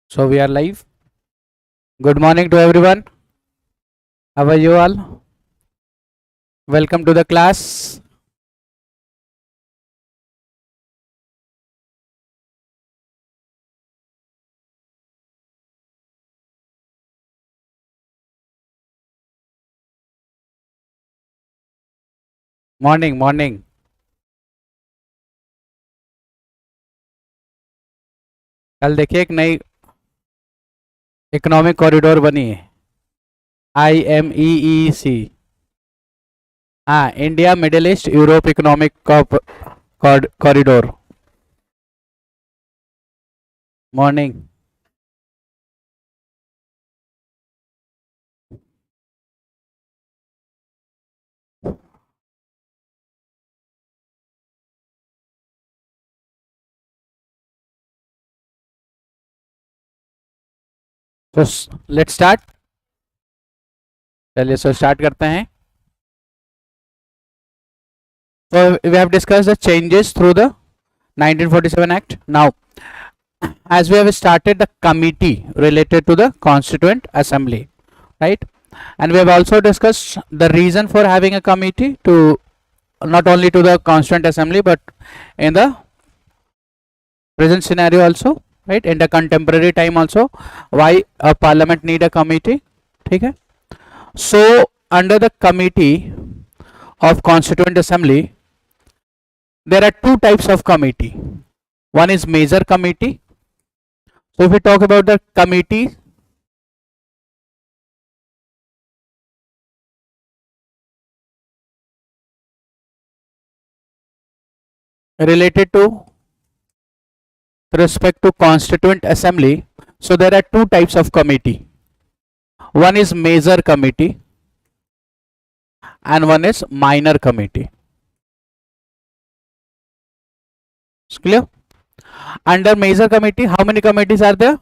So we are live. Good morning to everyone. How are you all? Welcome to the class. Morning. कल देखिए एक नई economic corridor बनी है, IMEEC. हाँ, India Middle East Europe economic corridor. Morning. तो let's start. चलिए start करते हैं. So we have discussed the changes through the 1947 Act. Now, as we have started the committee related to the Constituent Assembly, right? And we have also discussed the reason for having a committee, to not only to the Constituent Assembly but in the present scenario also, right? In the contemporary time also, why a parliament need a committee. Okay? So under the committee of Constituent Assembly, there are two types of committee. One is major committee. So if we talk about the committee, related to respect to Constituent Assembly, so there are two types of committee. One is major committee and one is minor committee. It's clear? Under major committee, how many committees are there?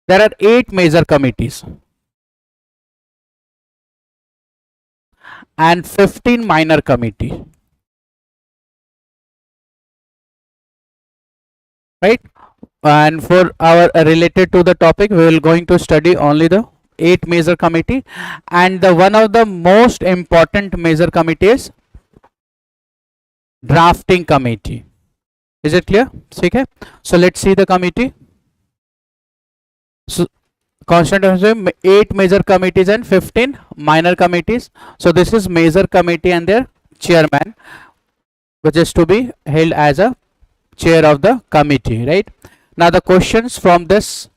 There are 8 major committees and 15 minor committee. Right? And for our related to the topic, we will going to study only the 8 major committee, and the one of the most important major committee is drafting committee. Is it clear? Okay. So let's see the committee. So Constituent 8 major committees and 15 minor committees. So this is major committee and their chairman, which is to be held as a chair of the committee, right? Now the questions from this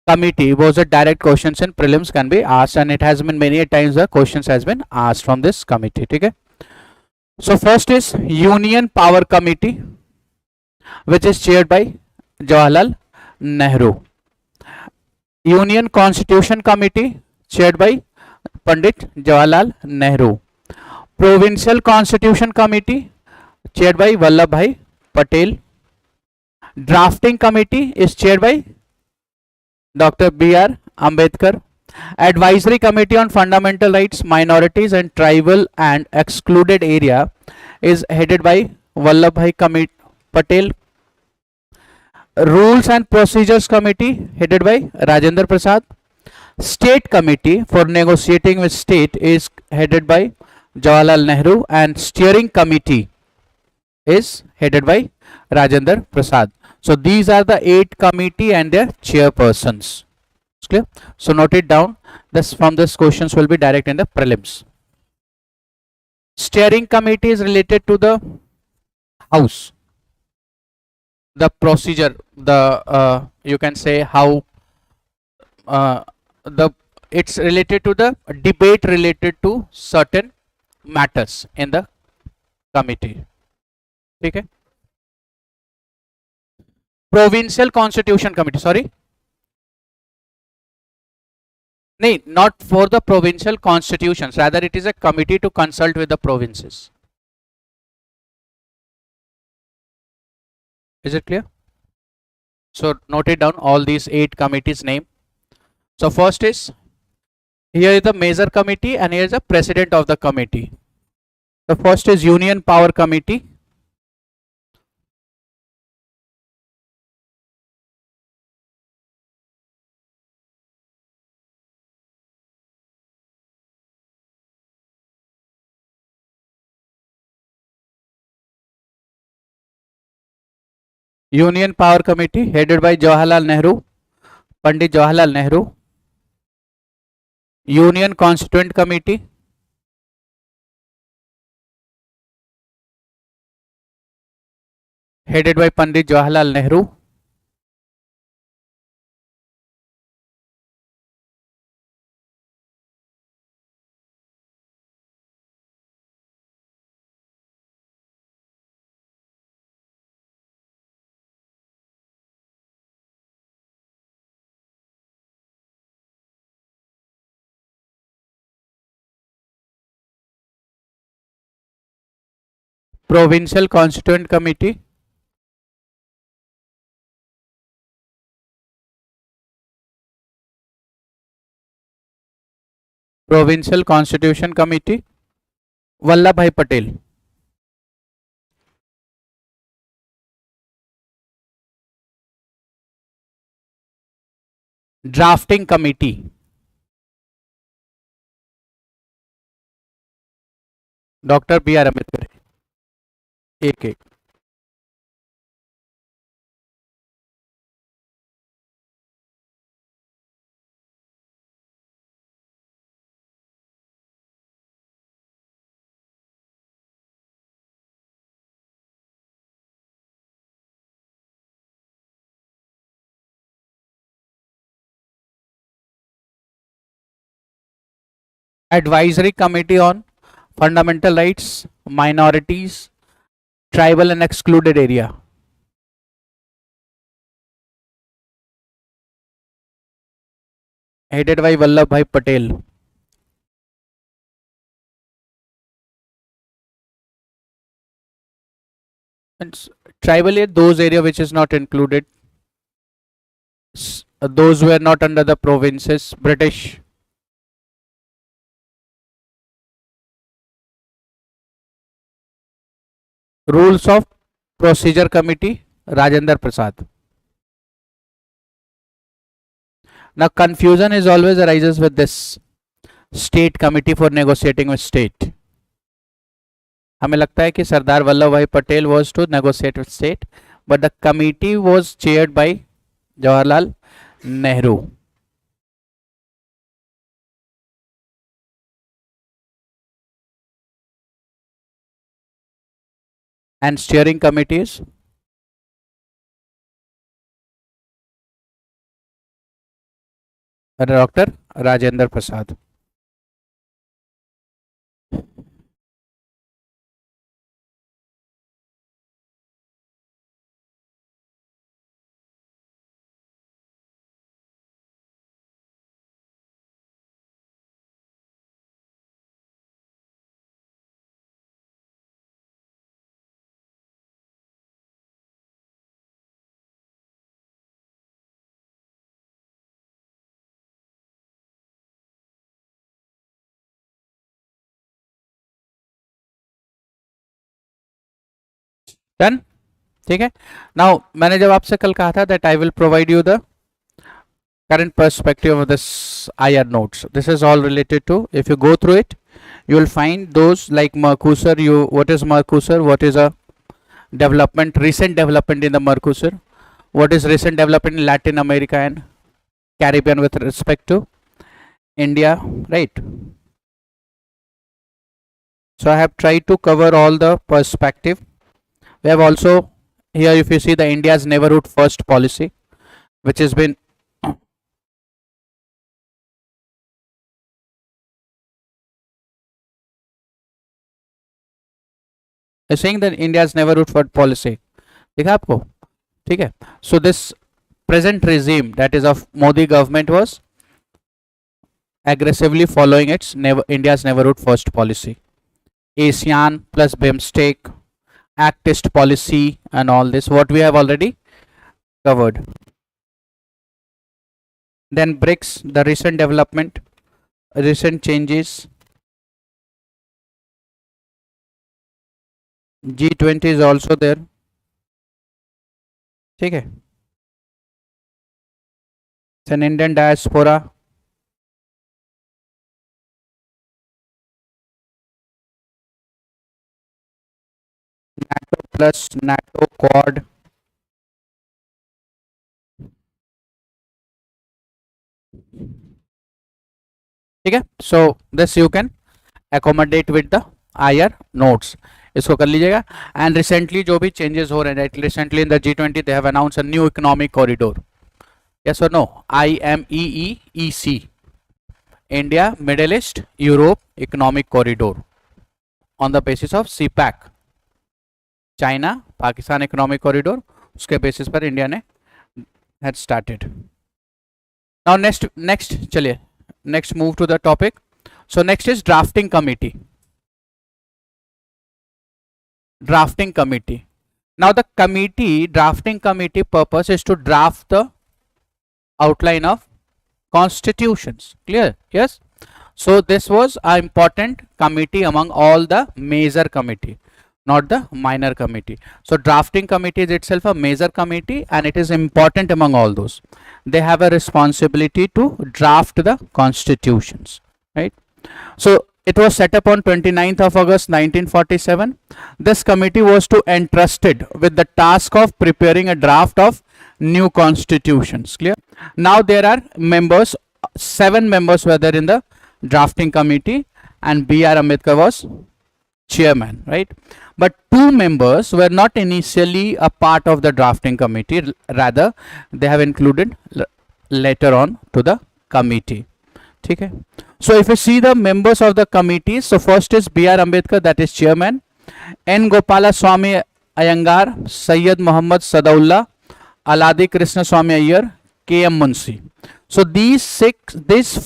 committee was a direct questions in prelims can be asked, and it has been many times the questions has been asked from this committee. Okay? So first is Union Power Committee, which is chaired by Jawaharlal Nehru. Union Constitution Committee, chaired by Pandit Jawaharlal Nehru. Provincial Constitution Committee, chaired by Vallabhbhai Patel. Drafting Committee is chaired by Dr. B.R. Ambedkar. Advisory Committee on Fundamental Rights, Minorities and Tribal and Excluded Area is headed by Vallabhbhai Patel. Rules and Procedures Committee headed by Rajendra Prasad. State Committee for Negotiating with State is headed by Jawaharlal Nehru, and Steering Committee is headed by Rajendra Prasad. So these are the 8 committee and their chairpersons. It's clear? So note it down. This from this questions will be direct in the prelims. Steering committee is related to the House. The procedure, the you can say how it's related to the debate related to certain matters in the committee. Okay? Provincial Constitution Committee, sorry. No, not for the provincial constitutions, rather it is a committee to consult with the provinces. Is it clear? So note it down, all these 8 committees name. So first is, here is the major committee and here is the president of the committee. The first is Union Power Committee. Union Power Committee headed by Jawaharlal Nehru, Pandit Jawaharlal Nehru. Union Constituent Committee headed by Pandit Jawaharlal Nehru. Provincial Constituent Committee Provincial Constitution Committee Vallabh Bhai Patel. Drafting Committee Dr. B.R. Ambedkar. एक एक Advisory Committee on Fundamental Rights, Minorities, Tribal and Excluded Area. Headed by Vallabh Bhai Patel. And tribal area, those area which is not included. Those were not under the provinces, British. Rules of Procedure Committee, Rajendra Prasad. Now confusion is always arises with this State Committee for Negotiating with State. हमें लगता है कि सरदार वल्लभ भाई Patel was to negotiate with state, but the committee was chaired by Jawaharlal Nehru. And steering committees Dr. Rajendra Prasad. Done? ठीक है. Now मैंने जब आपसे कल कहा था that I will provide you the current perspective of this IR notes. This is all related to, if you go through it, you will find those like Mercosur. What is Mercosur? What is a development, recent development in the Mercosur? What is recent development in Latin America and Caribbean with respect to India, right? So I have tried to cover all the perspective. We have also here, if you see, the India's neighborhood first policy, which has been saying that India's neighborhood first policy. देखा आपको? ठीक है. So this present regime, that is of Modi government, was aggressively following its India's neighborhood first policy. ASEAN plus BIMSTEC, Act East policy, and all this, what we have already covered. Then BRICS, the recent development, recent changes. G20 is also there. ठीक है. Then Indian diaspora. NATO plus NATO Quad. ठीक है. So this you can accommodate with the higher notes. इसको कर लीजिएगा. And recently जो भी changes हो रहे हैं, right, recently in the G20 they have announce a new economic corridor. Yes और no? IMEEC, India Middle East Europe economic corridor on the basis of CPEC, China Pakistan economic corridor, उसके basis पर India ने had started. Now next चलिए, next move to the topic. So next is drafting committee. Drafting committee. Now the drafting committee purpose is to draft the outline of constitutions. Clear? Yes. So this was an important committee among all the major committee, not the minor committee. So drafting committee is itself a major committee and it is important among all those. They have a responsibility to draft the constitutions, right? So it was set up on 29th of August 1947. This committee was to entrusted with the task of preparing a draft of new constitutions. Clear? Now there are members, 7 members were there in the drafting committee and B.R. Ambedkar was chairman, right? But 2 members were not initially a part of the drafting committee, rather they have included later on to the committee. ठीक है. So if you see the members of the committee, so first is B.R. Ambedkar, that is chairman, N. Gopala Swami Iyengar, Sayyid Muhammad Sadaullah, Aladi Krishna Swami Iyer, K.M. Munshi. So these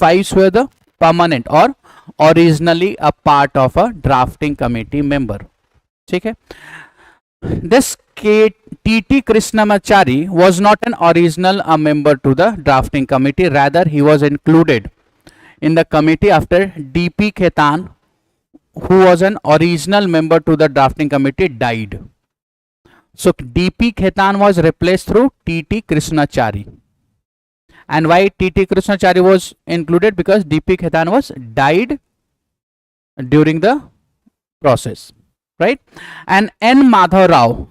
5 were the permanent or originally a part of a drafting committee member. ठीक है. This T.T. Krishnamachari was not an original member to the drafting committee, rather he was included in the committee after D.P. Khetan, who was an original member to the drafting committee, died. So D.P. Khetan was replaced through T.T. Krishnachari. And why T.T. Krishnachari was included? Because D.P. Khetan was died during the process, right? And N. Madhav Rao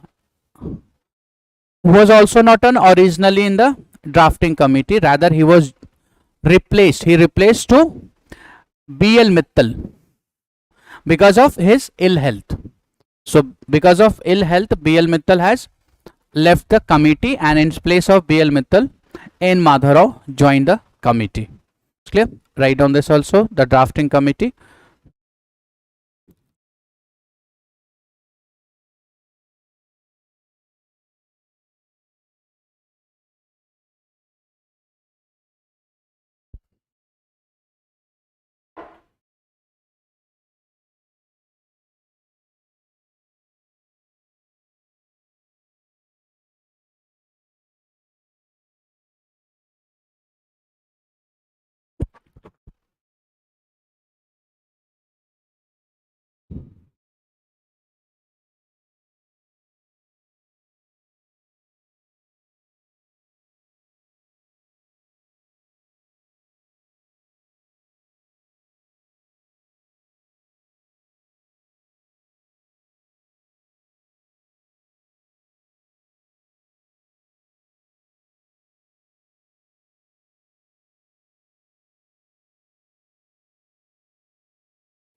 was also not an originally in the drafting committee, rather he was replaced. He replaced to B.L. Mittal because of his ill health. So because of ill health, B.L. Mittal has left the committee and in place of B.L. Mittal, N. Madhav Rao joined the committee. Clear? Write down this also, the drafting committee.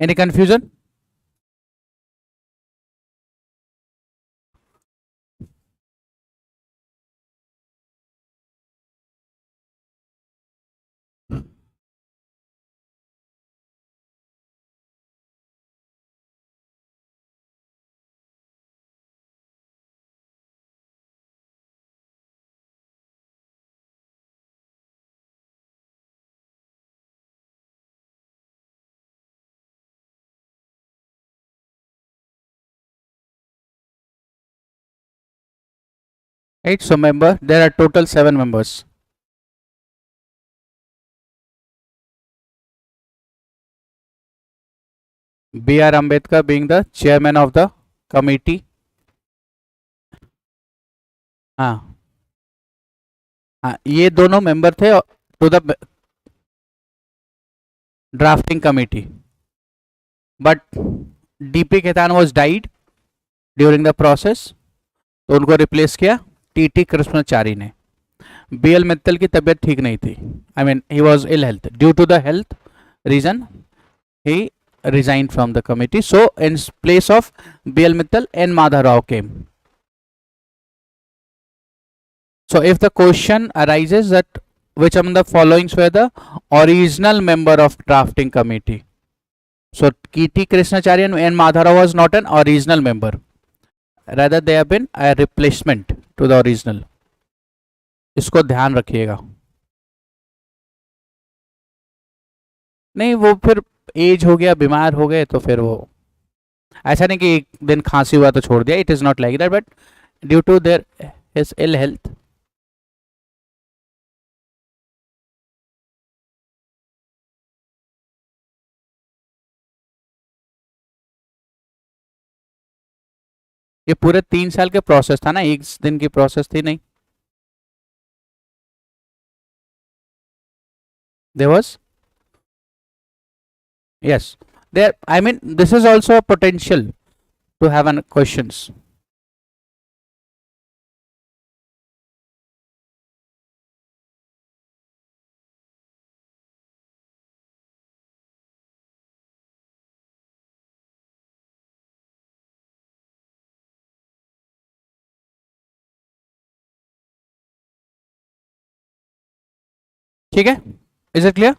Any confusion? Right, so member, there are total 7 members. B.R. Ambedkar being the chairman of the committee. हाँ, ये दोनों member थे to the drafting committee, but DP Khetan was died during the process, तो उनको replace किया TT Krishnamachari ने. BL Mittal की तबीयत ठीक नहीं थी, I mean he was ill health, due to the health reason he resigned from the committee. So in place of BL Mittal, N Madhav Rao came. So if the question arises that which among the following were the original member of drafting committee, so K.T. Krishnachari and N Madhav Rao was not an original member, rather they have been a replacement to the original. इसको ध्यान रखिएगा. नहीं वो फिर as हो गया, बीमार हो गए, तो फिर वो ऐसा नहीं कि एक दिन खांसी हुआ तो छोड़ दिया. It is not like that, but due to their his ill health. ये पूरे 3 साल के प्रोसेस था ना, एक दिन की प्रोसेस थी नहीं. There was, yes, there, I mean this is also a potential to have an questions. ठीक है, इज इट क्लियर?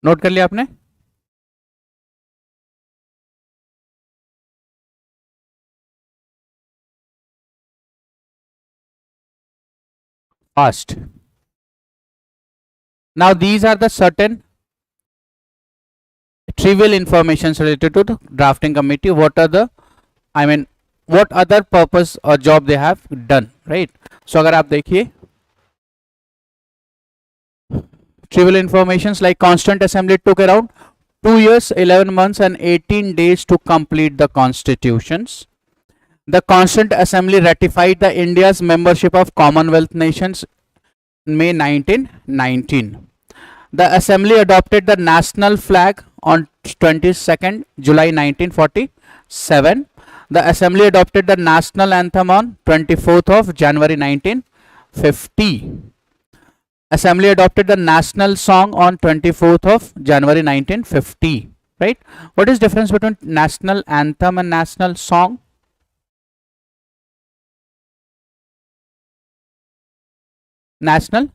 नोट कर लिया आपने? Fast. Now these are the certain trivial informations related to the drafting committee. What are the, I mean, what other purpose or job they have done, right? So अगर आप देखिए trivial informations like Constituent Assembly took around 2 years, 11 months and 18 days to complete the constitutions. The Constituent Assembly ratified the India's membership of Commonwealth nations in May 1919. The Assembly adopted the national flag on 22nd July 1947. The Assembly adopted the national anthem on 24th of January 1950. Assembly adopted the national song on 24th of January 1950. Right? What is difference between national anthem and national song? National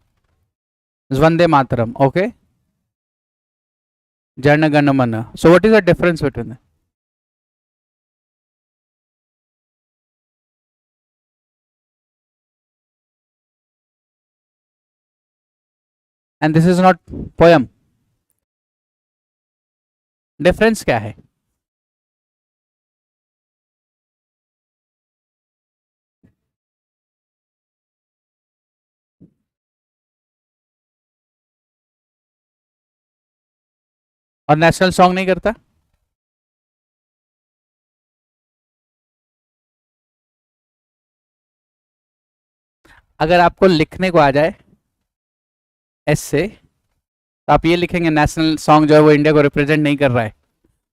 is Vande Mataram. Okay. Jana Gana Mana. So what is the difference between them? And this is not poem. Difference क्या है? और national song नहीं करता? अगर आपको लिखने को आ जाए ऐसे, तो आप ये लिखेंगे नेशनल सॉन्ग जो है वो इंडिया को रिप्रेजेंट नहीं कर रहा है,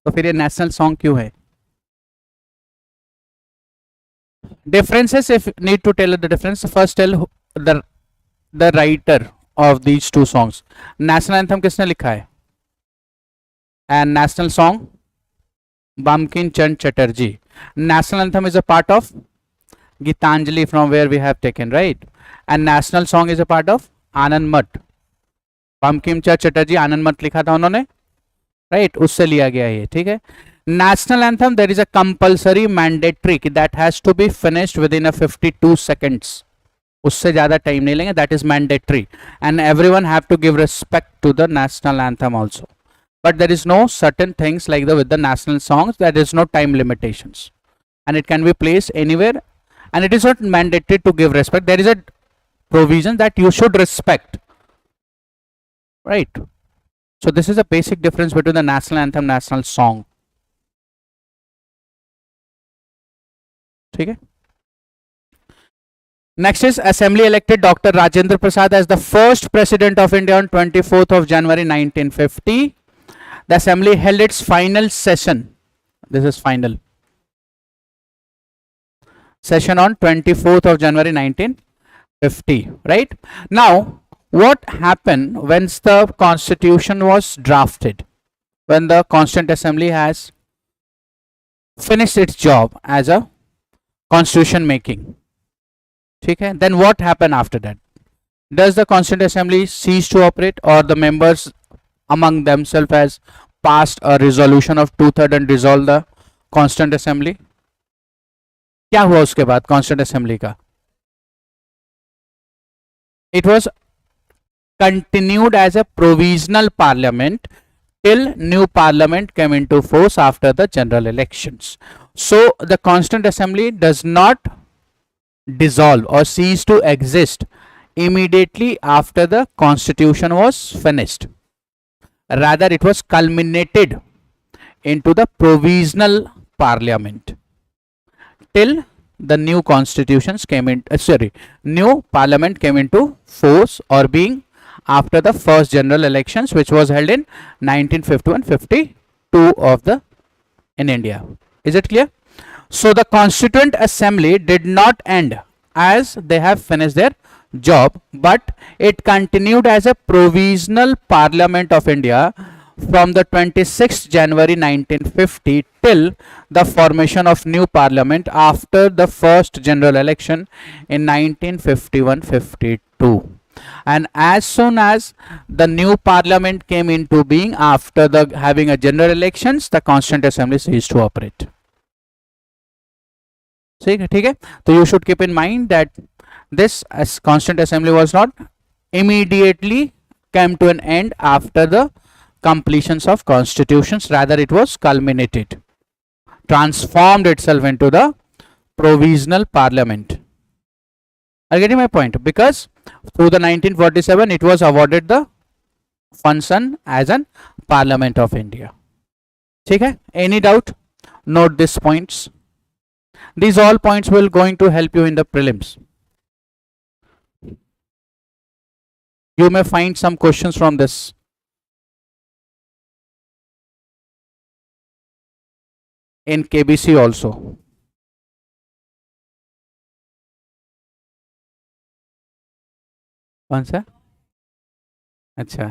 तो फिर ये नेशनल सॉन्ग क्यों है? Differences, if need to tell the difference, first tell the writer of these two songs. National anthem किसने लिखा है? And national song Bankim Chand Chatterjee. National anthem is a part of Gitanjali, from where we have taken, right? And national song is a part of Anand Mat. Bankim Chand Chatterjee Anand Mat लिखा था उन्होंने, right? उससे लिया गया है, ठीक है? National anthem, there is a compulsory mandatory that has to be finished within a 52 seconds. उससे ज़्यादा टाइम नहीं लेंगे, that is mandatory, and everyone have to give respect to the national anthem also. But there is no certain things like with the national songs, there is no time limitations, and it can be placed anywhere, and it is not mandatory to give respect. There is a provision that you should respect, right? So this is a basic difference between the national anthem, national song. ठीक है? Next is Assembly elected Dr. Rajendra Prasad as the first President of India on 24th of January 1950. The Assembly held its final session. This is final session on 24th of January 1950. Right? Now, What happened once the constitution was drafted? When the Constituent Assembly has finished its job as a constitution making, okay, then what happened after that? Does the Constituent Assembly cease to operate, or the members among themselves has passed a resolution of 2/3 and dissolve the Constituent Assembly? क्या हुआ उसके बाद Constituent Assembly का? It was continued as a provisional parliament till new parliament came into force after the general elections. So the Constituent Assembly does not dissolve or cease to exist immediately after the constitution was finished. Rather, it was culminated into the provisional parliament till the new constitutions came in, new parliament came into force or being after the first general elections, which was held in 1951-52 of the in India. Is it clear? So the Constituent Assembly did not end as they have finished their job, but it continued as a provisional parliament of India from the 26th January 1950 till the formation of new parliament after the first general election in 1951-52. And as soon as the new parliament came into being after the having a general elections, the Constituent Assembly ceased to operate. ठीक है, तो you should keep in mind that this as Constituent Assembly was not immediately came to an end after the completions of constitutions, rather it was culminated, transformed itself into the provisional parliament. Are you getting my point? Because through the 1947 it was awarded the function as an Parliament of India. ठीक है? Any doubt? Note these points. These all points will going to help you in the prelims. You may find some questions from this. In KBC also. कौन सा? अच्छा,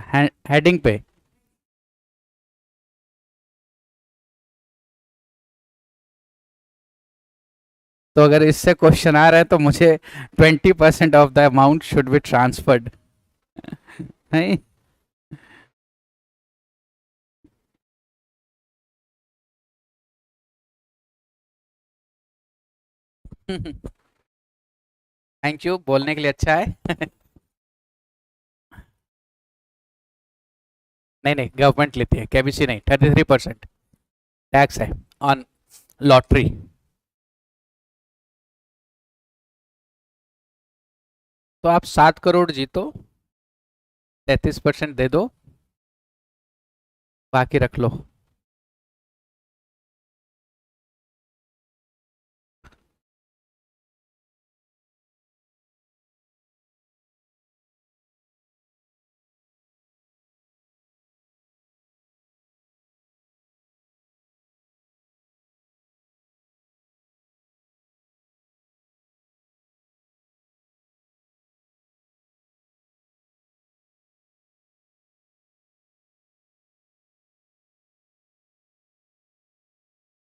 heading पे तो अगर इससे question आ रहा है तो मुझे 20% of the amount should be transferred, नहीं? थैंक यू, बोलने के लिए अच्छा है. नहीं नहीं, गवर्नमेंट लेती है, केबीसी नहीं. 33% टैक्स है ऑन लॉटरी. तो आप 7 करोड़ जीतो, 33% दे दो, बाकी रख लो.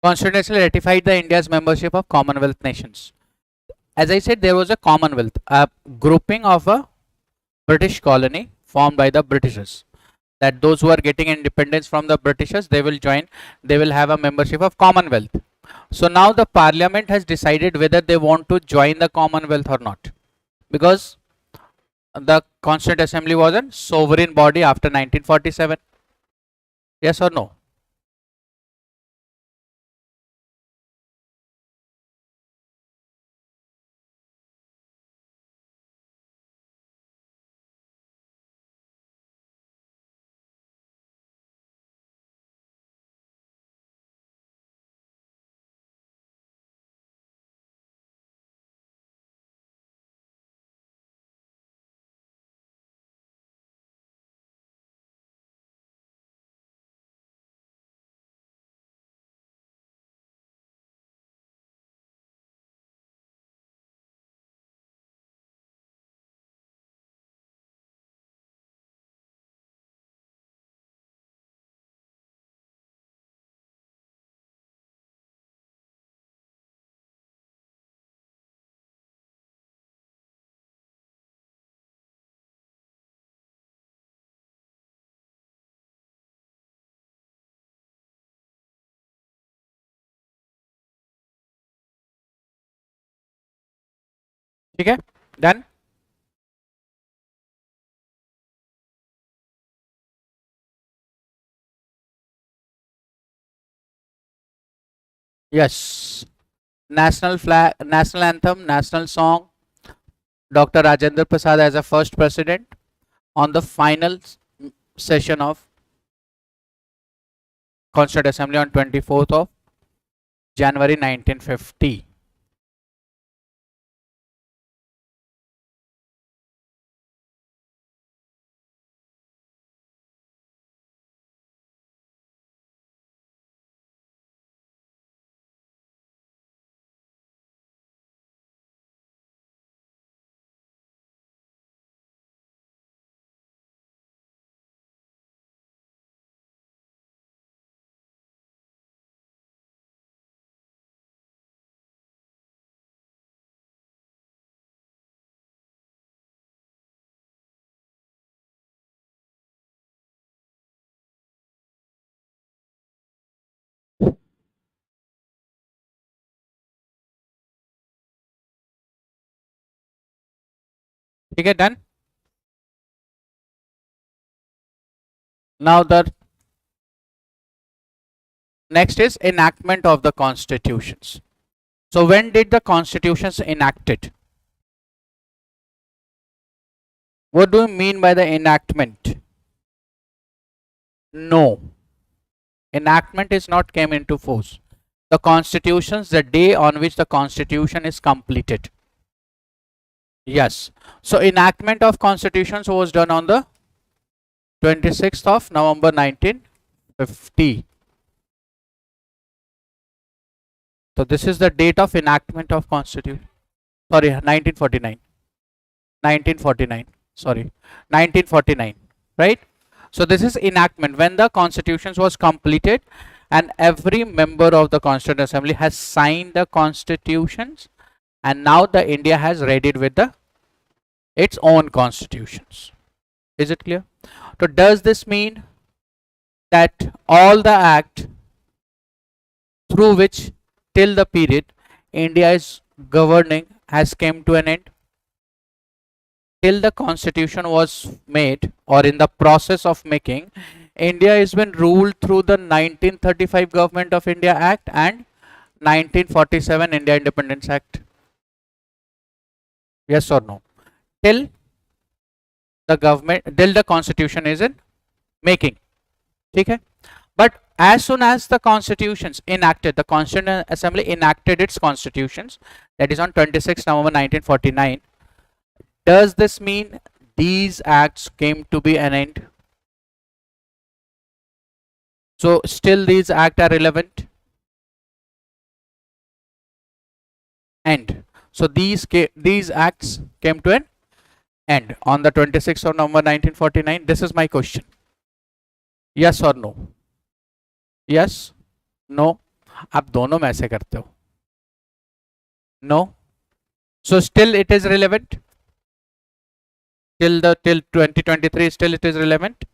Constitution ratified the India's membership of Commonwealth nations. As I said, there was a Commonwealth, a grouping of a British colony formed by the Britishers. That those who are getting independence from the Britishers, they will join, they will have a membership of Commonwealth. So now the Parliament has decided whether they want to join the Commonwealth or not, because the Constituent Assembly was a sovereign body after 1947. Yes or no? ठीक है, done. Yes, national flag, national anthem, national song, Dr. Rajendra Prasad as a first president on the final session of Constituent Assembly on 24th of January 1950. ठीक है, done. Now the next is enactment of the constitutions. So when did the constitutions enacted? What do you mean by the enactment? No, enactment is not came into force. The constitutions, the day on which the constitution is completed. Yes, so enactment of constitutions was done on the 26th of November 1950. So this is the date of enactment of constitution. Sorry, 1949. 1949. Sorry, 1949. Right? So this is enactment when the constitutions was completed and every member of the Constituent Assembly has signed the constitutions, and now the India has read it with its own constitutions. Is it clear? So does this mean that all the act through which till the period India is governing has came to an end? Till the constitution was made or in the process of making, India has been ruled through the 1935 Government of India Act and 1947 India Independence Act. Yes or no? Till the constitution is in making. Okay? But as soon as the constitutions enacted, the Constituent Assembly enacted its constitutions, that is on 26 November 1949, does this mean these acts came to be an end? So still these acts are relevant? End. So these acts came to an end on the 26th of November 1949. This is my question. Yes or no? Yes, no. आप दोनों में ऐसे करते हो. No. So still it is relevant. Till 2023 still it is relevant.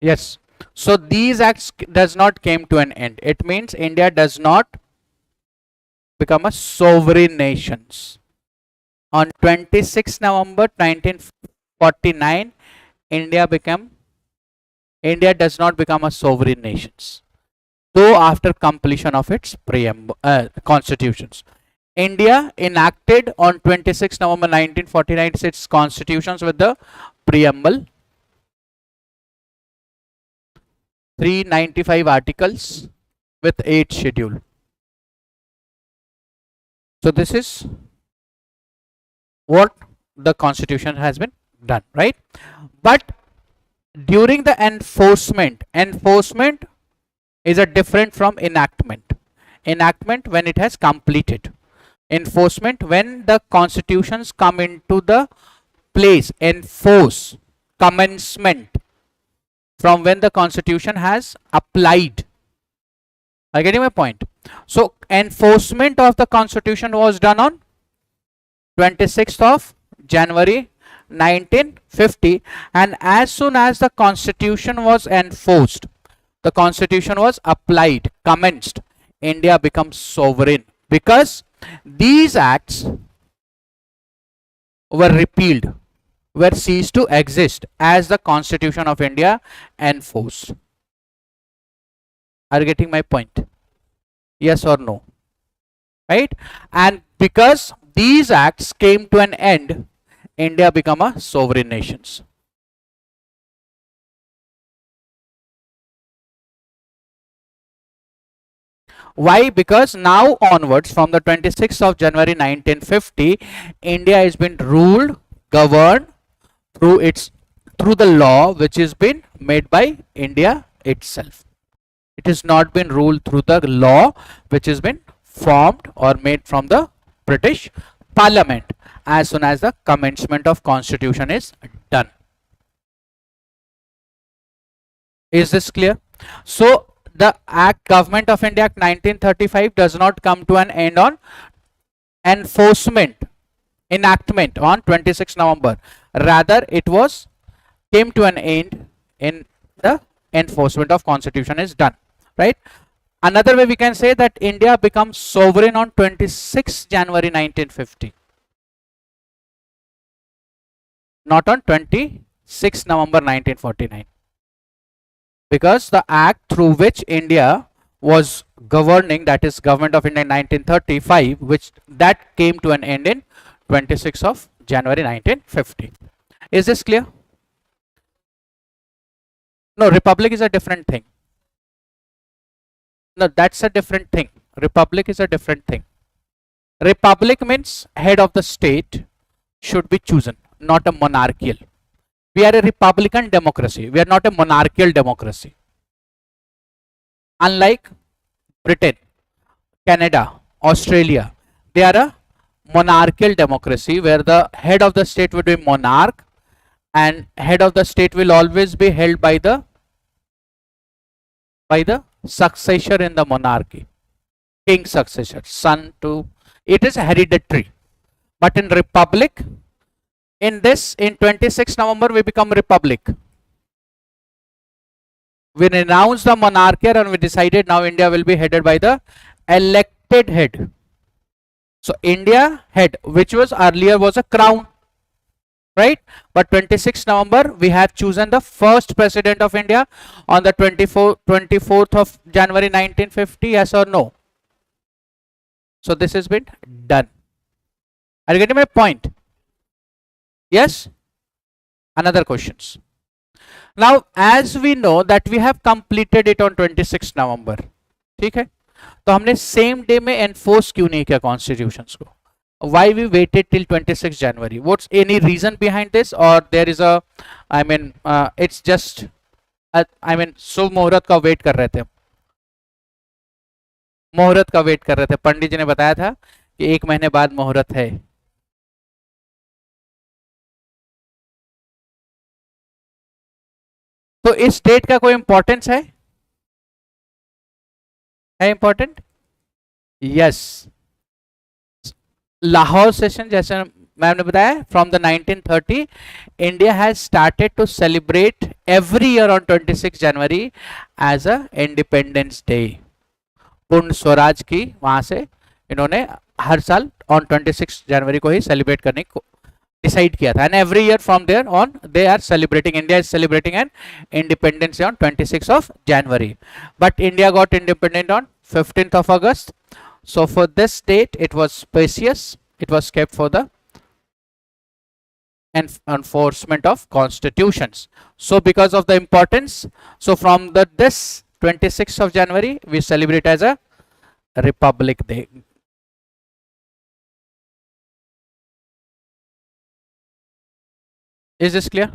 Yes. So these acts does not came to an end. It means India does not become a sovereign nation. On 26 November 1949, India does not become a sovereign nation, though after completion of its constitutions. India enacted on 26 November 1949 its constitutions with the preamble, 395 articles with 8 schedule. So this is what the constitution has been done, right? But during the enforcement is a different from enactment. Enactment when it has completed. Enforcement when the constitutions come into the place. Enforce, commencement, from when the constitution has applied. Are you getting my point? So enforcement of the constitution was done on 26th of January 1950, and as soon as the constitution was enforced, the constitution was applied, commenced, India becomes sovereign, because these acts were repealed, were ceased to exist as the constitution of India enforced. Are you getting my point? Yes or no? Right? And because these acts came to an end, India became a sovereign nation. Why? Because now onwards, from the 26th of January 1950, India has been ruled, governed through the law which has been made by India itself. It has not been ruled through the law which has been formed or made from the British Parliament as soon as the commencement of constitution is done. Is this clear? So the Government of India Act 1935 does not come to an end on enactment on 26 November. Rather, it came to an end in the enforcement of constitution is done. Right? Another way we can say that India becomes sovereign on 26 January 1950. Not on 26 November 1949. Because the act through which India was governing, that is Government of India in 1935, which that came to an end in 26th of January 1950. Is this clear? No, republic is a different thing. No, that's a different thing. Republic is a different thing. Republic means head of the state should be chosen, not a monarchical. We are a republican democracy. We are not a monarchical democracy. Unlike Britain, Canada, Australia, they are a monarchical democracy where the head of the state will be monarch, and head of the state will always be held by the successor in the monarchy, king successor, son to, it is hereditary. But in republic, in 26 November we become republic. We renounced the monarchy and we decided now India will be headed by the elected head. So India head, which was earlier was a crown, right? But 26 November we have chosen the first president of India on the 24th of January 1950. Yes or no? So this has been done. Are you getting my point? Yes? Another questions. Now as we know that we have completed it on 26 November, ठीक है? तो हमने same day में enforce क्यों नहीं किया constitutions को? Why we waited till 26 January? What's any reason behind this, or there is a, I mean, it's just, I mean, शुभ मुहूर्त का वेट कर रहे थे, मुहूर्त का वेट कर रहे थे. पंडित जी ने बताया था कि 1 महीने बाद मुहूर्त है. तो इस डेट का कोई इंपॉर्टेंस है इंपॉर्टेंट? यस. लाहौर सेशन, जैसे मैम ने बताया, from the 1930 India has started to celebrate every year on 26 January as a independence day. Purna Swaraj की वहां से इन्होंने हर साल ऑन 26 जनवरी को ही सेलिब्रेट करने को डिसाइड किया था. And every year from there on they are celebrating, India is celebrating an independence on 26 of January. But India got independent on 15th of August. So for this date it was spacious, it was kept for the enforcement of constitutions. So because of the importance, so from this 26th of January we celebrate as a Republic Day. Is this clear?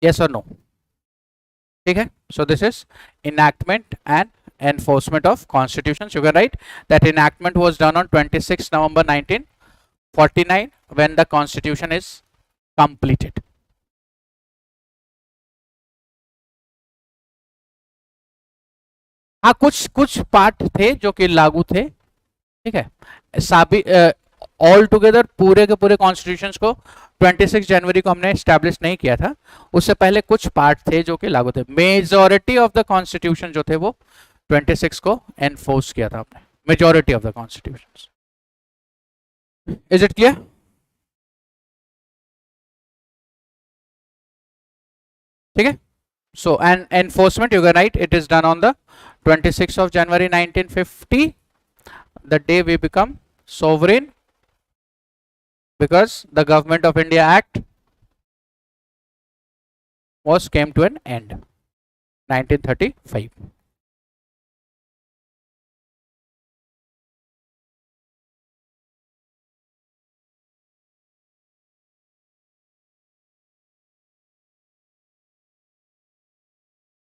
Yes or no? Okay, so this is enactment and enforcement of constitutions. You can write that enactment was done on 26 November 1949 when the constitution is completed. हाँ, कुछ part थे जो कि लागू थे, ठीक है. All together पूरे के पूरे कॉन्स्टिट्यूशंस को 26 जनवरी को हमने स्टैब्लिश नहीं किया था, उससे पहले कुछ पार्ट थे जो कि लागू थे। मेजॉरिटी ऑफ द कॉन्स्टिट्यूशन जो थे वो 26 को एनफोर्स किया था आपने, majority of the constitutions. Is it clear? ठीक है। So an enforcement, you can write it is done on the 26th of January 1950, the day we become sovereign, because the Government of India Act was came to an end 1935.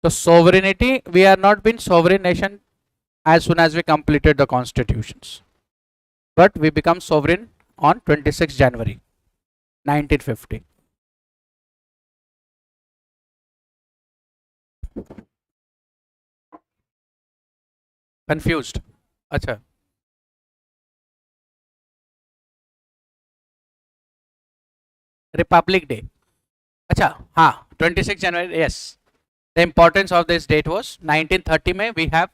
So sovereignty, we are not been sovereign nation as soon as we completed the constitutions, but we become sovereign on 26 January 1950. Confused? अच्छा, Republic day, अच्छा हाँ 26 जनवरी, yes. The importance of this date was 1930 में we have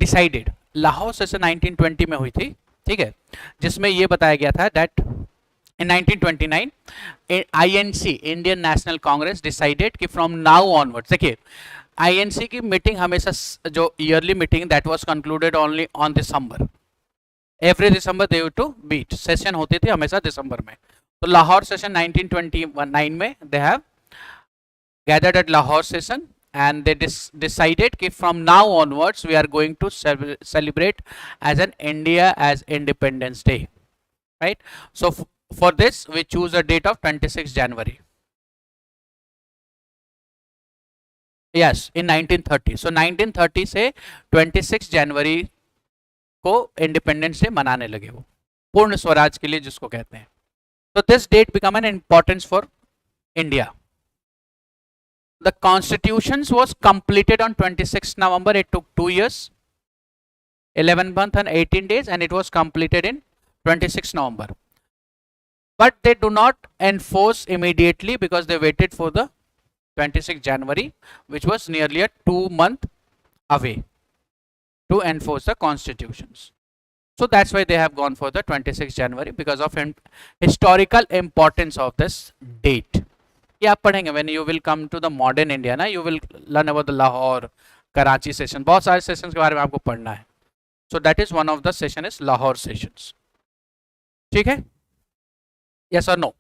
decided, Lahore session 1920 में हुई थी, ठीक है, जिसमें ये बताया गया था that in 1929 INC Indian National Congress decided कि फ्रॉम नाउ ऑनवर्ड्स, देखिए INC की मीटिंग हमेशा जो yearly meeting that was concluded only on December, every December they used to meet, session होती थी हमेशा दिसंबर में। तो लाहौर सेशन 1929 में they have gathered at Lahore session and they decided कि from now onwards we are going to celebrate as an India as Independence Day, right? So for this we choose a date of 26 January. Yes, in 1930. So 1930 से 26 जनवरी को independence day मनाने लगे, वो पूर्ण स्वराज के लिए जिसको कहते हैं। So this date become an importance for India. The constitutions was completed on 26 November. It took 2 years, 11 months and 18 days, and it was completed in 26 November. But they do not enforce immediately because they waited for the 26 January, which was nearly a 2 month away to enforce the constitutions. So that's why they have gone for the 26 January because of historical importance of this date. ये आप पढ़ेंगे when you will come to the modern India ना, you will learn about the Lahore, Karachi session, बहुत सारे sessions के बारे में आपको पढ़ना है। So that is one of the session is Lahore sessions. ठीक है? Yes or no?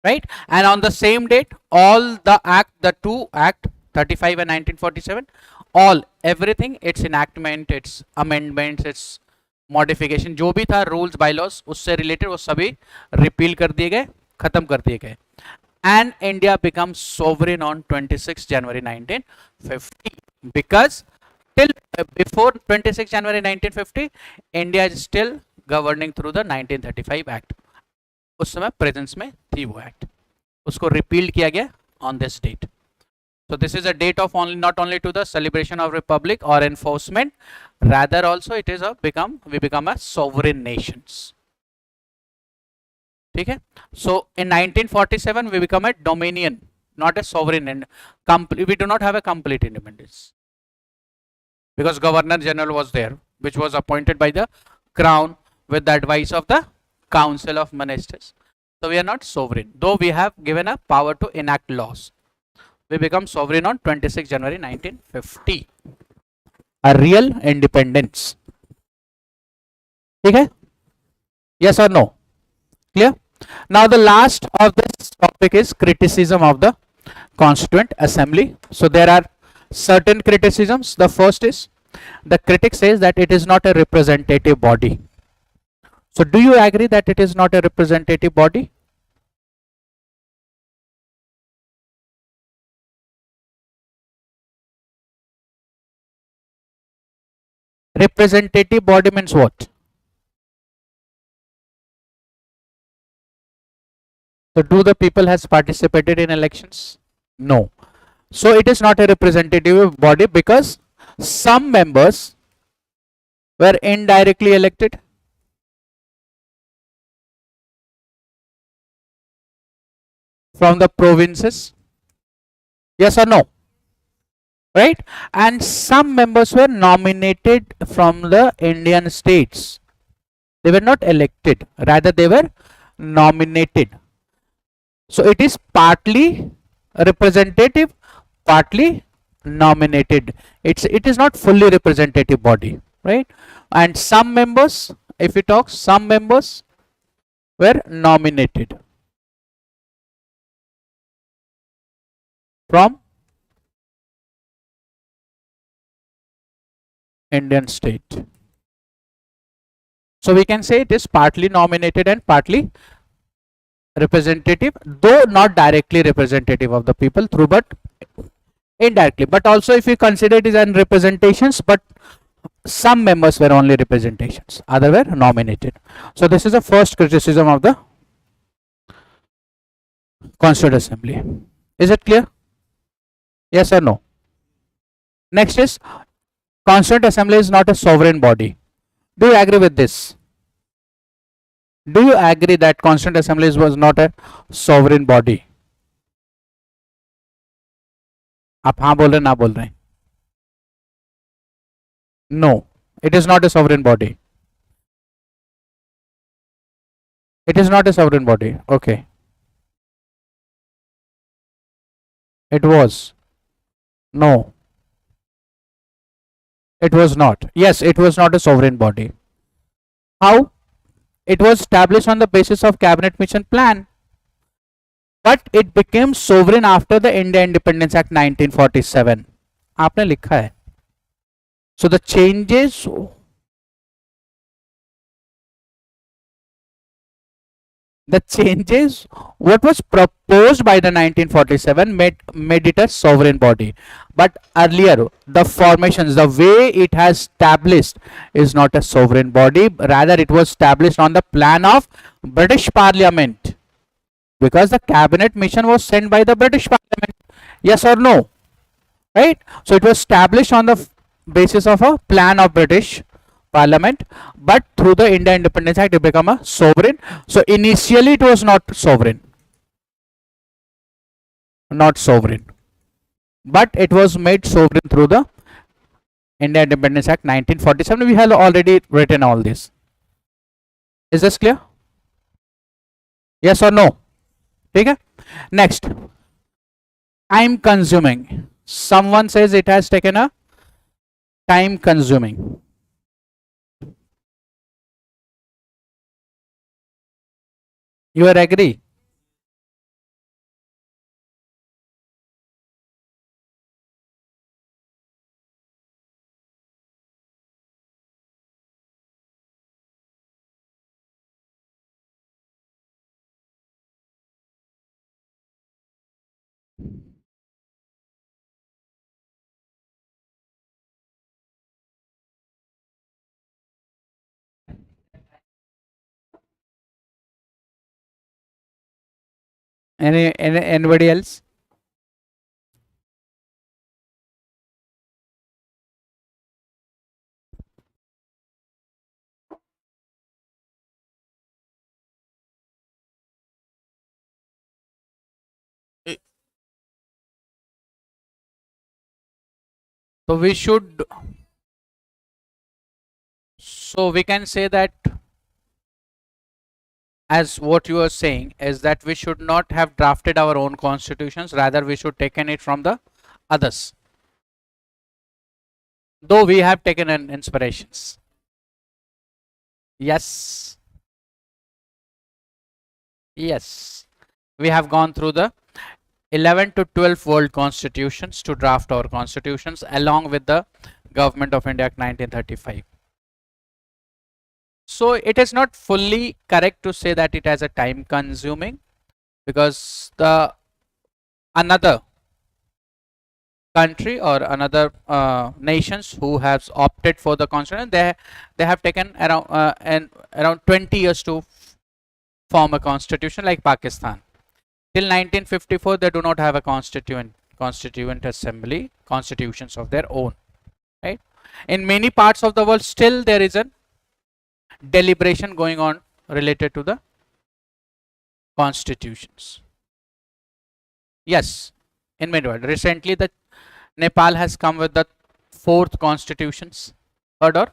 Right? And on the same date, all the act, the two act 35 and 1947, all everything, its enactment, its amendments, its modification, जो भी था rules bylaws उससे related वो सभी repeal कर दिए गए, खत्म कर दिए गए। And India becomes sovereign on 26 January 1950 because till before 26 January 1950 India is still governing through the 1935 Act. उस समय प्रेजेंस में थी वो एक्ट, उसको रिपील किया गया on this date. So this is a date of only not only to the celebration of republic or enforcement, rather also it is a we become a sovereign nations. ठीक है? So in 1947 we become a dominion, not a sovereign, and we do not have a complete independence because Governor General was there, which was appointed by the Crown with the advice of the Council of Ministers. So we are not sovereign, though we have given a power to enact laws. We become sovereign on 26 January 1950, a real independence. ठीक है? Yes or no? Clear? Now the last of this topic is criticism of the Constituent Assembly. So there are certain criticisms. The first is the critic says that it is not a representative body. So do you agree that it is not a representative body? Representative body means what? So do the people has participated in elections? No. So it is not a representative body because some members were indirectly elected from the provinces? Yes or no? Right? And some members were nominated from the Indian states. They were not elected, rather they were nominated. So it is partly representative, partly nominated. It is not fully representative body, right? And some members, if we talk, some members were nominated from Indian state. So we can say it is partly nominated and partly representative, though not directly representative of the people through, but indirectly. But also if we consider it as representations, but some members were only representations, other were nominated. So this is the first criticism of the Constituent Assembly. Is it clear? Yes or no? Next is, Constituent Assembly is not a sovereign body. Do you agree with this? Do you agree that Constituent Assembly was not a sovereign body? आप हाँ बोल रहे ना बोल रहे? No, it is not a sovereign body. It is not a sovereign body. Okay. It was. No. It was not. Yes, it was not a sovereign body. How? It was established on the basis of Cabinet Mission Plan. But it became sovereign after the India Independence Act 1947. आपने लिखा है. So the changes, what was proposed by the 1947 made it a sovereign body. But earlier, the formations, the way it has established is not a sovereign body. Rather, it was established on the plan of British Parliament. Because the cabinet mission was sent by the British Parliament. Yes or no? Right? So it was established on the basis of a plan of British Parliament, but through the India Independence Act it became a sovereign. So initially it was not sovereign, but it was made sovereign through the India Independence Act 1947. We have already written all this. Is this clear? Yes or no? Okay. Next, time consuming. Someone says it has taken a time consuming. You are agree? Anybody else? So we should, so we can say that, as what you are saying is that we should not have drafted our own constitutions, rather we should taken it from the others, though we have taken an inspirations. Yes, yes, we have gone through the 11 to 12 world constitutions to draft our constitutions along with the Government of India Act 1935. So it is not fully correct to say that it has a time consuming, because the another country or another nations who have opted for the constitution, they have taken around 20 years to form a constitution, like Pakistan. Till 1954 they do not have a constituent assembly, constitutions of their own, right? In many parts of the world still there is a deliberation going on related to the constitutions. Yes, in mid-world. Recently, the Nepal has come with the fourth constitutions. Heard or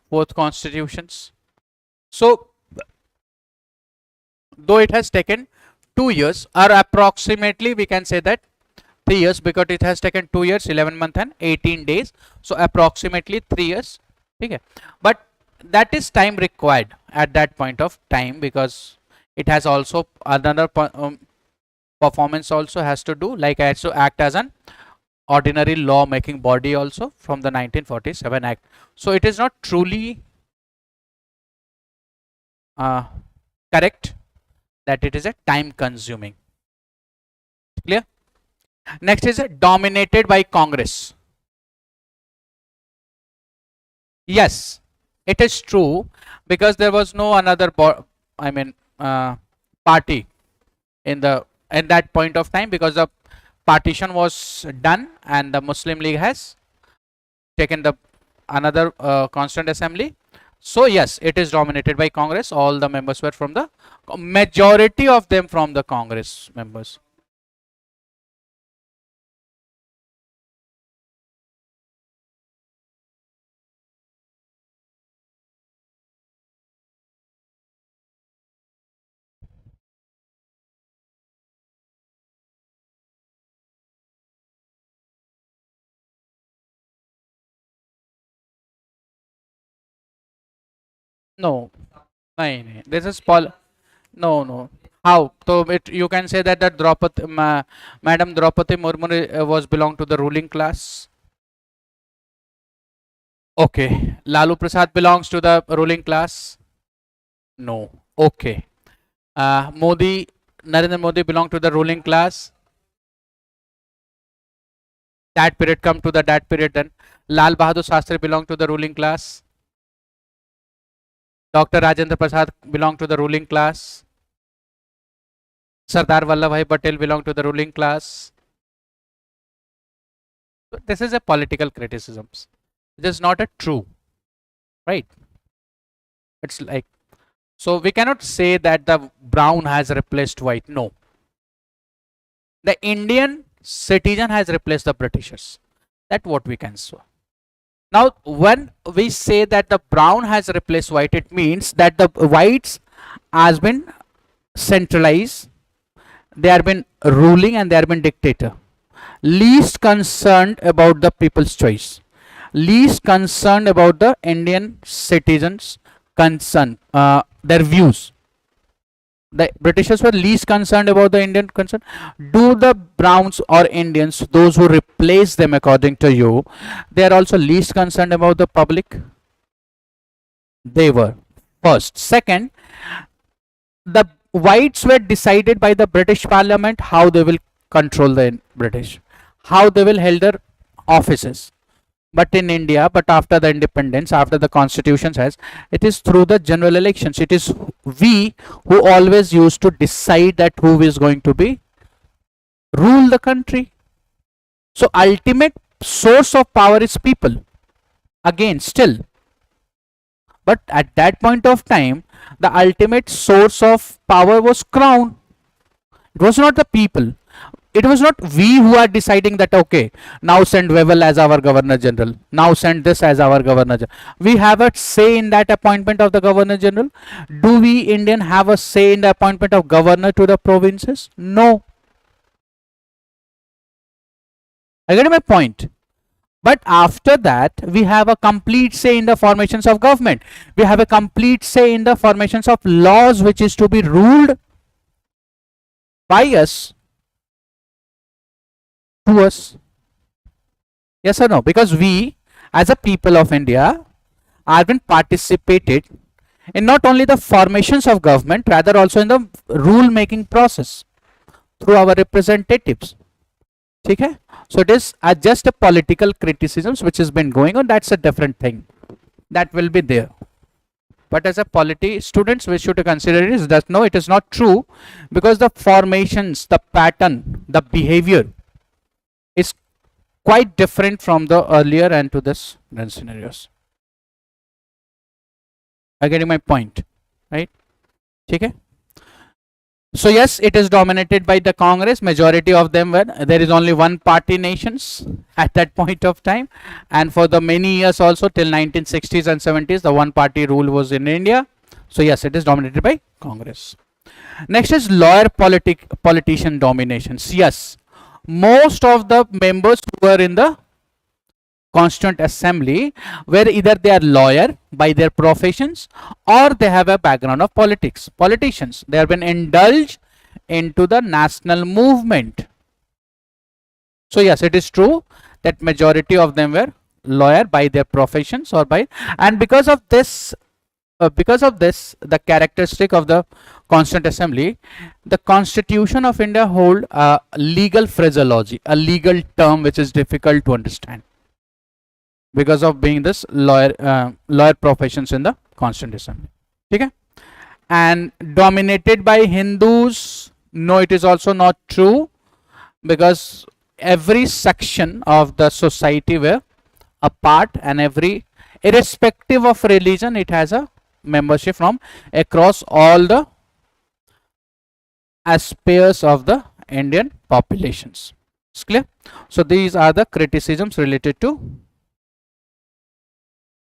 fourth constitutions. So, though it has taken 2 years, or approximately we can say that 3 years, because it has taken 2 years, 11 months and 18 days. So approximately 3 years. Okay, but that is time required at that point of time, because it has also another performance also has to do, like I has to act as an ordinary law making body also from the 1947 Act. So it is not truly correct that it is a time consuming. Clear? Next is dominated by Congress. Yes, it is true, because there was no another party in that point of time, because the partition was done and the Muslim League has taken the another Constituent Assembly. So yes, it is dominated by Congress. All the members were from the majority of them from the Congress members. No, no, this is no, no. How? So it, you can say that Madam Draupadi Murmu was belong to the ruling class. Okay. Lalu Prasad belongs to the ruling class. No. Okay. Narendra Modi belong to the ruling class. That period come to the that period then. Lal Bahadur Shastri belong to the ruling class. Dr. Rajendra Prasad belong to the ruling class. Sardar Vallabhbhai Patel belong to the ruling class. So this is a political criticism. It is not a true, right? It's like, so we cannot say that the brown has replaced white. No. The Indian citizen has replaced the Britishers. That's what we can say. Now, when we say that the brown has replaced white, it means that the whites has been centralized. They have been ruling and they have been dictator. Least concerned about the people's choice. Least concerned about the Indian citizens' concern, their views. The Britishers were least concerned about the Indian concern. Do the Browns or Indians, those who replace them according to you, they are also least concerned about the public? They were. First. Second, the whites were decided by the British Parliament how they will control the British, how they will hold their offices. But in India, but after the independence, after the constitution says, it is through the general elections. It is we who always used to decide that who is going to be rule the country. So ultimate source of power is people. Again, still. But at that point of time, the ultimate source of power was crown. It was not the people. It was not we who are deciding that, okay, now send Webel as our Governor General, now send this as our Governor General. We have a say in that appointment of the Governor General. Do we Indian have a say in the appointment of governor to the provinces? No. I get my point. But after that, we have a complete say in the formations of government. We have a complete say in the formations of laws which is to be ruled by us. To us. Yes or no? Because we as a people of India have been participated in not only the formations of government, rather also in the rule making process through our representatives. Okay? So it is just a political criticisms which has been going on. That's a different thing. That will be there. But as a polity students, we should consider it is that no, it is not true, because the formations, the pattern, the behavior is quite different from the earlier and to this scenarios. Are getting my point, right? Okay. So yes, it is dominated by the Congress. Majority of them were, there is only one party nations at that point of time, and for the many years also till 1960s and 70s, the one party rule was in India. So yes, it is dominated by Congress. Next is lawyer politician dominations. Yes, most of the members who were in the Constituent Assembly where either they are lawyer by their professions or they have a background of politicians. They have been indulged into the national movement. So yes, it is true that majority of them were lawyer by their professions or by, and because of this, the characteristic of the Constituent Assembly, the Constitution of India hold a legal phraseology, a legal term which is difficult to understand, because of being this lawyer professions in the Constituent Assembly. Okay? And dominated by Hindus, no, it is also not true, because every section of the society were a part, and every, irrespective of religion, it has a membership from across all the aspects of the Indian populations. It's clear? So these are the criticisms related to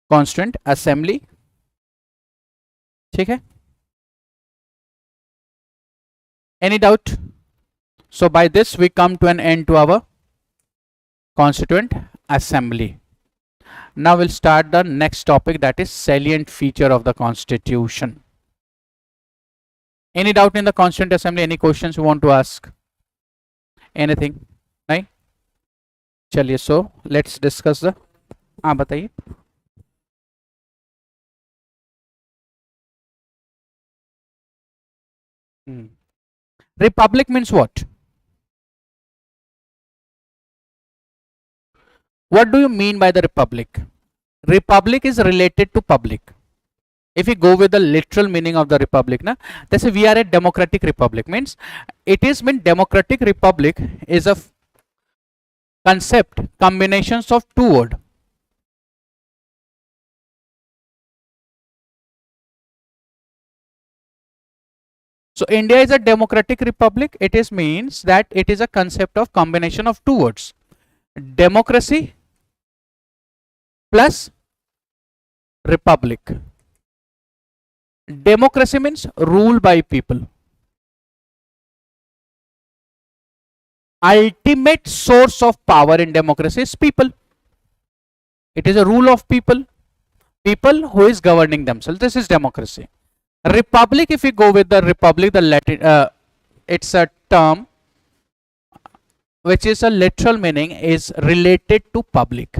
Constituent Assembly. Okay? Any doubt? So by this we come to an end to our Constituent Assembly. Now we'll start the next topic, that is salient feature of the Constitution. Any doubt in the Constituent Assembly? Any questions you want to ask? Anything? Nahin? Chaliye, so let's discuss the, bataiye. Republic means what? What do you mean by the republic? Republic is related to public. If you go with the literal meaning of the republic, na, they say we are a democratic republic, means it is mean democratic republic is a concept, combinations of two words. So India is a democratic republic. It is means that it is a concept of combination of two words, democracy plus republic. Democracy means rule by people. Ultimate source of power in democracy is people. It is a rule of people. People who is governing themselves. This is democracy. Republic, if you go with the republic, the Latin, it's a term which is a literal meaning is related to public.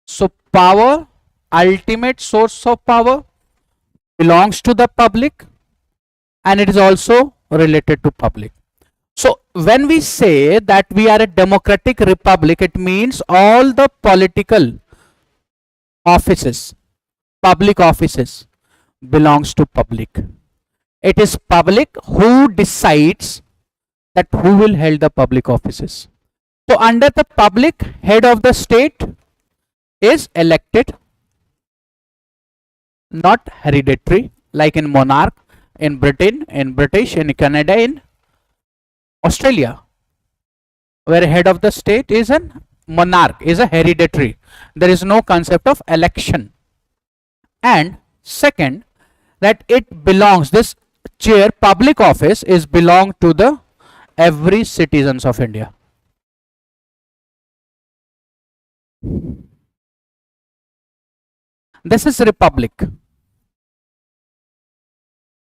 So power, ultimate source of power, belongs to the public, and it is also related to public. So when we say that we are a democratic republic, it means all the political offices, public offices, belongs to public. It is public who decides that who will hold the public offices. So under the public, head of the state is elected, not hereditary, like in monarch, in Britain, in British, in Canada, in Australia, where head of the state is a monarch, is a hereditary. There is no concept of election. And second, that it belongs, this chair, public office, is belong to the every citizens of India. This is republic.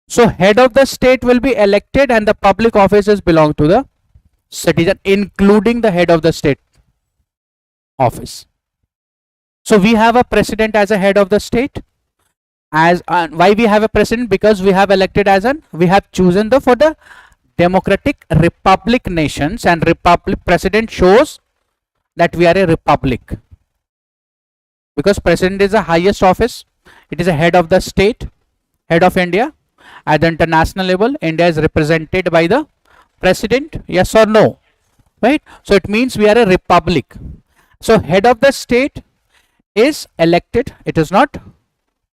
So head of the state will be elected and the public offices belong to the citizen, including the head of the state office. So we have a president as a head of the state. As why we have a president? Because we have elected as an, we have chosen the for the democratic republic nations, and republic president shows that we are a republic. Because president is the highest office, it is a head of the state, head of India. At the international level, India is represented by the president, yes or no, right? So it means we are a republic. So head of the state is elected, it is not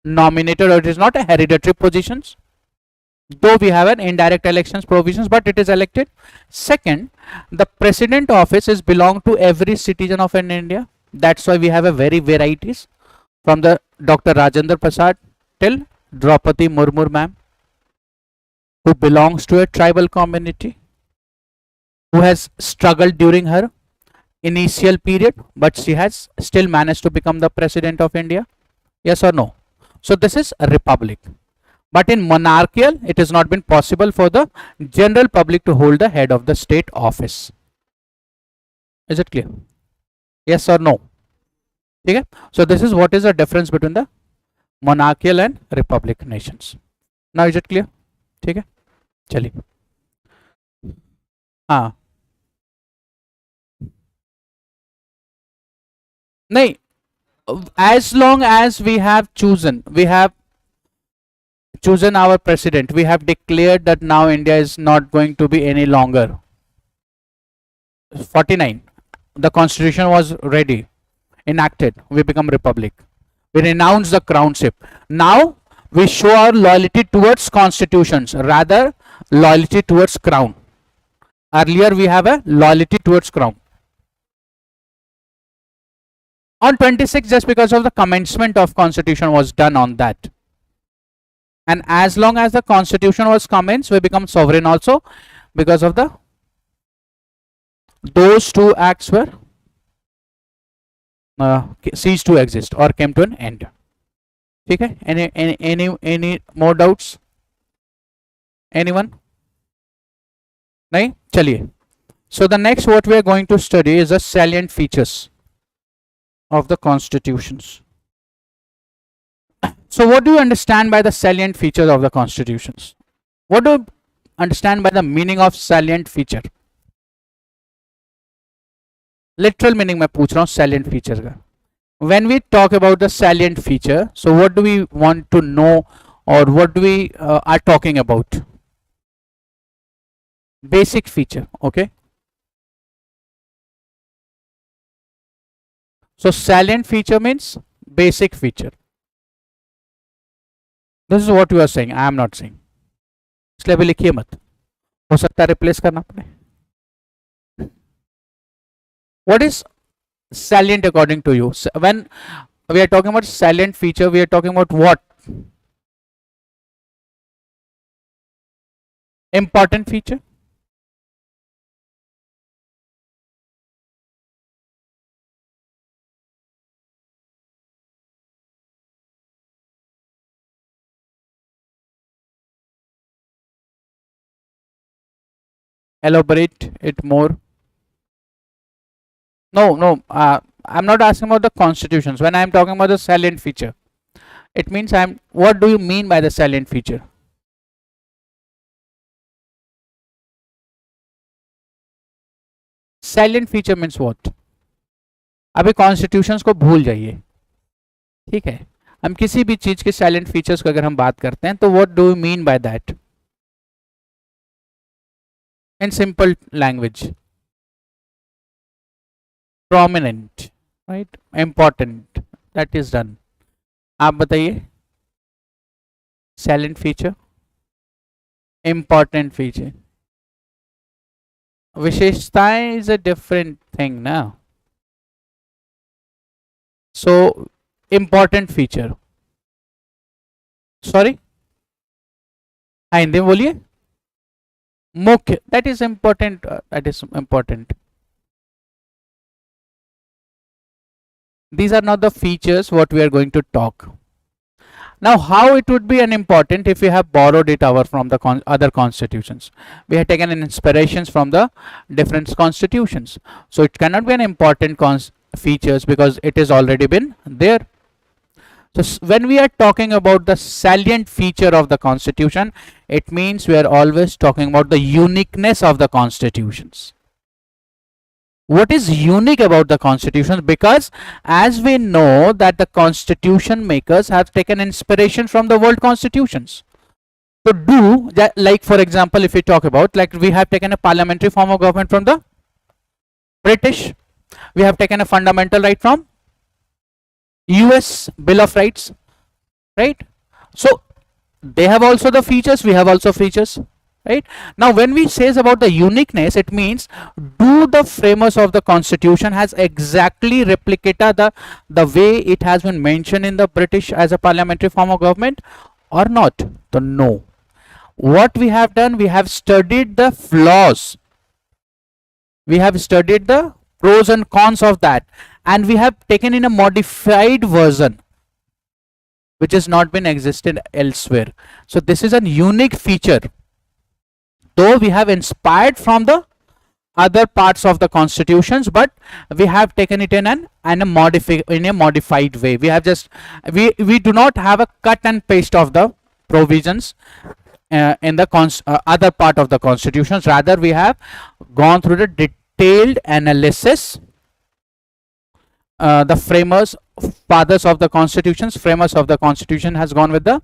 nominated, or it is not a hereditary positions, though we have an indirect elections provisions, but it is elected. Second, the president office is belong to every citizen of an India. That's why we have a very varieties, from the Dr. Rajendra Prasad till Draupadi Murmu ma'am, who belongs to a tribal community, who has struggled during her initial period, but she has still managed to become the president of India. Yes or no? So this is a republic. But in monarchical, it has not been possible for the general public to hold the head of the state office. Is it clear? Yes or no? Okay? So this is what is the difference between the monarchical and republic nations. Now is it clear? Okay? चलिए. हाँ नहीं, as long as we have chosen our president, we have declared that now India is not going to be any longer. 49, the constitution was ready, enacted, we become republic, we renounce the crownship. Now we show our loyalty towards constitutions, rather loyalty towards crown. Earlier we have a loyalty towards crown. On 26, just because of the commencement of constitution was done on that, and as long as the constitution was commenced, we become sovereign also, because of the those two acts were ceased to exist or came to an end. Okay, any more doubts? Anyone? Nahin? Chaliye. So the next what we are going to study is the salient features of the constitutions. So what do you understand by the salient features of the constitutions? What do you understand by the meaning of salient feature? Literal meaning मैं पूछ रहा हूँ salient feature का. When we talk about the salient feature, so what do we want to know, or what do we are talking about? Basic feature, okay? So salient feature means basic feature. This is what you are saying, I am not saying. इसलिए अभी लिखिए मत, हो सकता है replace करना पड़े. What is salient according to you? When we are talking about salient feature, we are talking about what? Important feature? Elaborate it more. No, I'm not asking about the constitutions. When I'm talking about the salient feature, it means what do you mean by the salient feature? Salient feature means what? अभी constitutions को भूल जाइए, ठीक है. हम किसी भी चीज के साइलेंट फीचर्स को अगर हम बात करते हैं तो what do you mean by that in simple language? Prominent, right, important, that is done. आप बताइए साइलेंट फीचर, इंपॉर्टेंट फीचर. विशेषताएं इज अ डिफरेंट थिंग ना. So important feature, sorry, हाँ हिंदी में बोलिए. मुख्य, that is important, that is important. These are not the features what we are going to talk. Now how it would be an important if we have borrowed it over from the other constitutions. We have taken an inspirations from the different constitutions, so it cannot be an important features because it is already been there. So when we are talking about the salient feature of the constitution, it means we are always talking about the uniqueness of the constitutions. What is unique about the constitution? Because as we know that the constitution makers have taken inspiration from the world constitutions. So do that, like for example if we talk about, like we have taken a parliamentary form of government from the British. We have taken a fundamental right from US Bill of Rights, right? So they have also the features, we have also features, right? Now when we says about the uniqueness, it means do the framers of the constitution has exactly replicated the way it has been mentioned in the British as a parliamentary form of government or not? So no. What we have done, we have studied the flaws, we have studied the pros and cons of that, and we have taken in a modified version which has not been existed elsewhere. So this is a unique feature, though we have inspired from the other parts of the constitutions, but we have taken it in a modified way. We have just we do not have a cut and paste of the provisions in the other part of the constitutions. Rather, we have gone through the detailed analysis. The framers, fathers of the constitutions, framers of the constitution has gone with the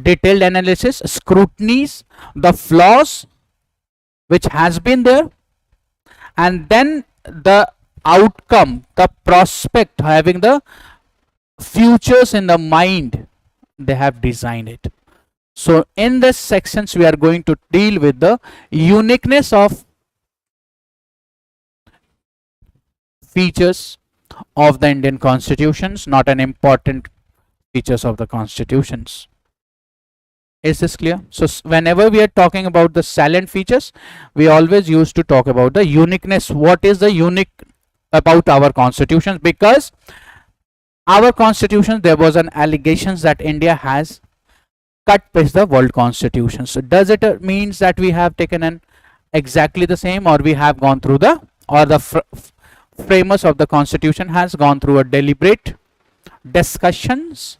detailed analysis, scrutinies, the flaws which has been there, and then the outcome, the prospect, having the futures in the mind, they have designed it. So in this sections we are going to deal with the uniqueness of features of the Indian constitutions, not an important features of the constitutions. Is this clear? So whenever we are talking about the salient features, we always used to talk about the uniqueness. What is the unique about our constitutions? Because our constitution, there was an allegations that India has cut paste the world constitution. So does it means that we have taken an exactly the same, or we have gone through the, or the framers of the constitution has gone through a deliberate discussions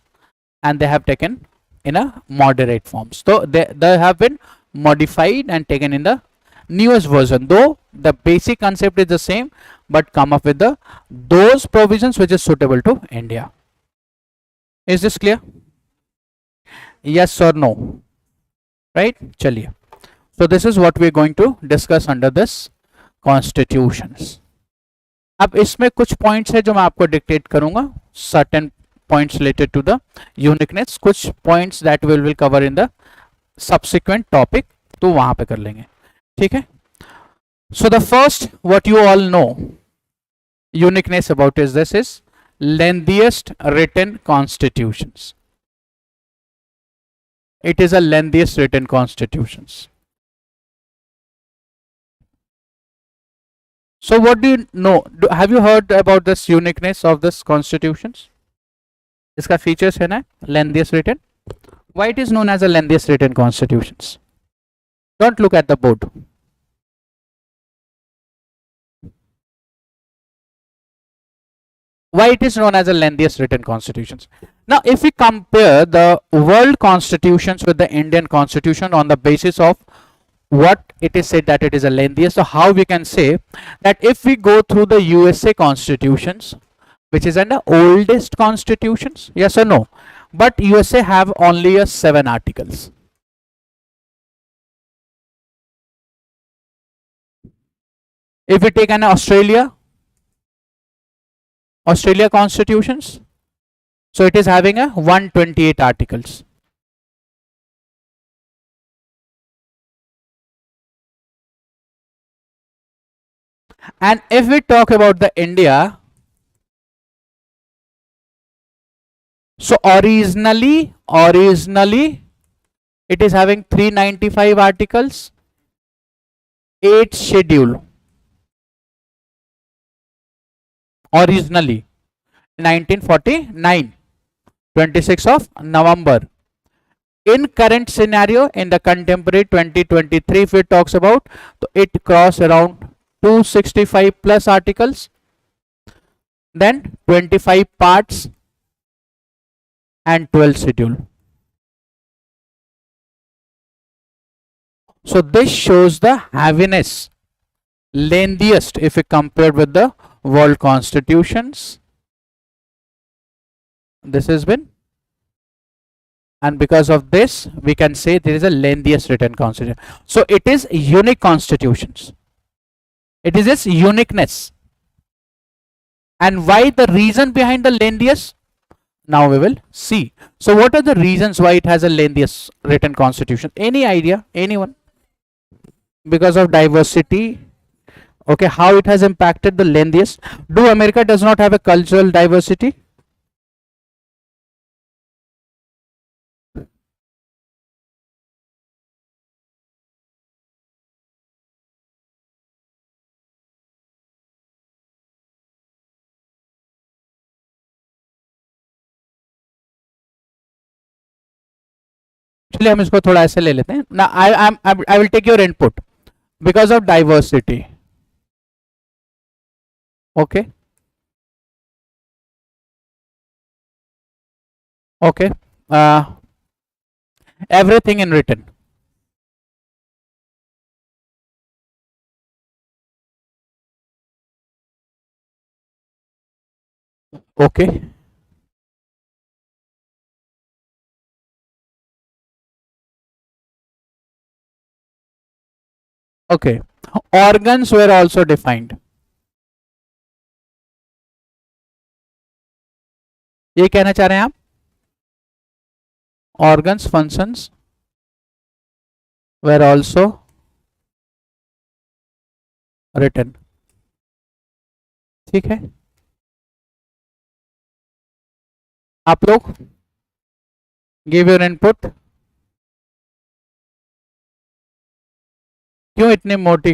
and they have taken in a moderate form? So they have been modified and taken in the newest version, though the basic concept is the same, but come up with the those provisions which is suitable to India. Is this clear? Yes or no? Right? Chaliye. So this is what we are going to discuss under this constitutions. अब इसमें कुछ points है जो मैं आपको dictate करूंगा, certain points related to the uniqueness, कुछ points that will cover in the subsequent topic, तो वहां पे कर लेंगे, ठीक है? So the first what you all know uniqueness about is this is lengthiest written constitutions. It is a lengthiest written constitutions. So what do you know? Have you heard about this uniqueness of this constitutions? इसका features है ना, lengthiest written. Why it is known as a lengthiest written constitutions? Don't look at the board. Why it is known as the lengthiest written constitutions? Now if we compare the world constitutions with the Indian constitution on the basis of what it is said that it is a lengthiest, so how we can say that if we go through the USA constitutions, which is the oldest constitutions, yes or no? But USA have only 7 articles. If we take an Australia constitutions, so it is having 128 articles. And if we talk about the India, so originally it is having 395 articles, 8 schedule. Originally 1949, 26 of November. In current scenario, in the contemporary 2023, if it talks about, so it cross around 265 plus articles, then 25 parts and 12 schedule. So this shows the heaviness, lengthiest if we compare with the world constitutions. This has been, and because of this we can say there is a lengthiest written constitution. So it is unique constitutions, it is its uniqueness, And why the reason behind the lengthiest? Now we will see. So what are the reasons why it has a lengthiest written constitution? Any idea? Anyone? Because of diversity. Okay, how it has impacted the lengthiest? Do America does not have a cultural diversity? चलिए हम इसको थोड़ा ऐसे ले लेते हैं ना. I will take your input. Because of diversity. Okay. Okay. Everything in written. Okay. Okay, organs were also defined. ये कहना चाह रहे हैं आप? Organs functions were also written. ठीक है. आप लोग give your input. क्यों इतने मोटी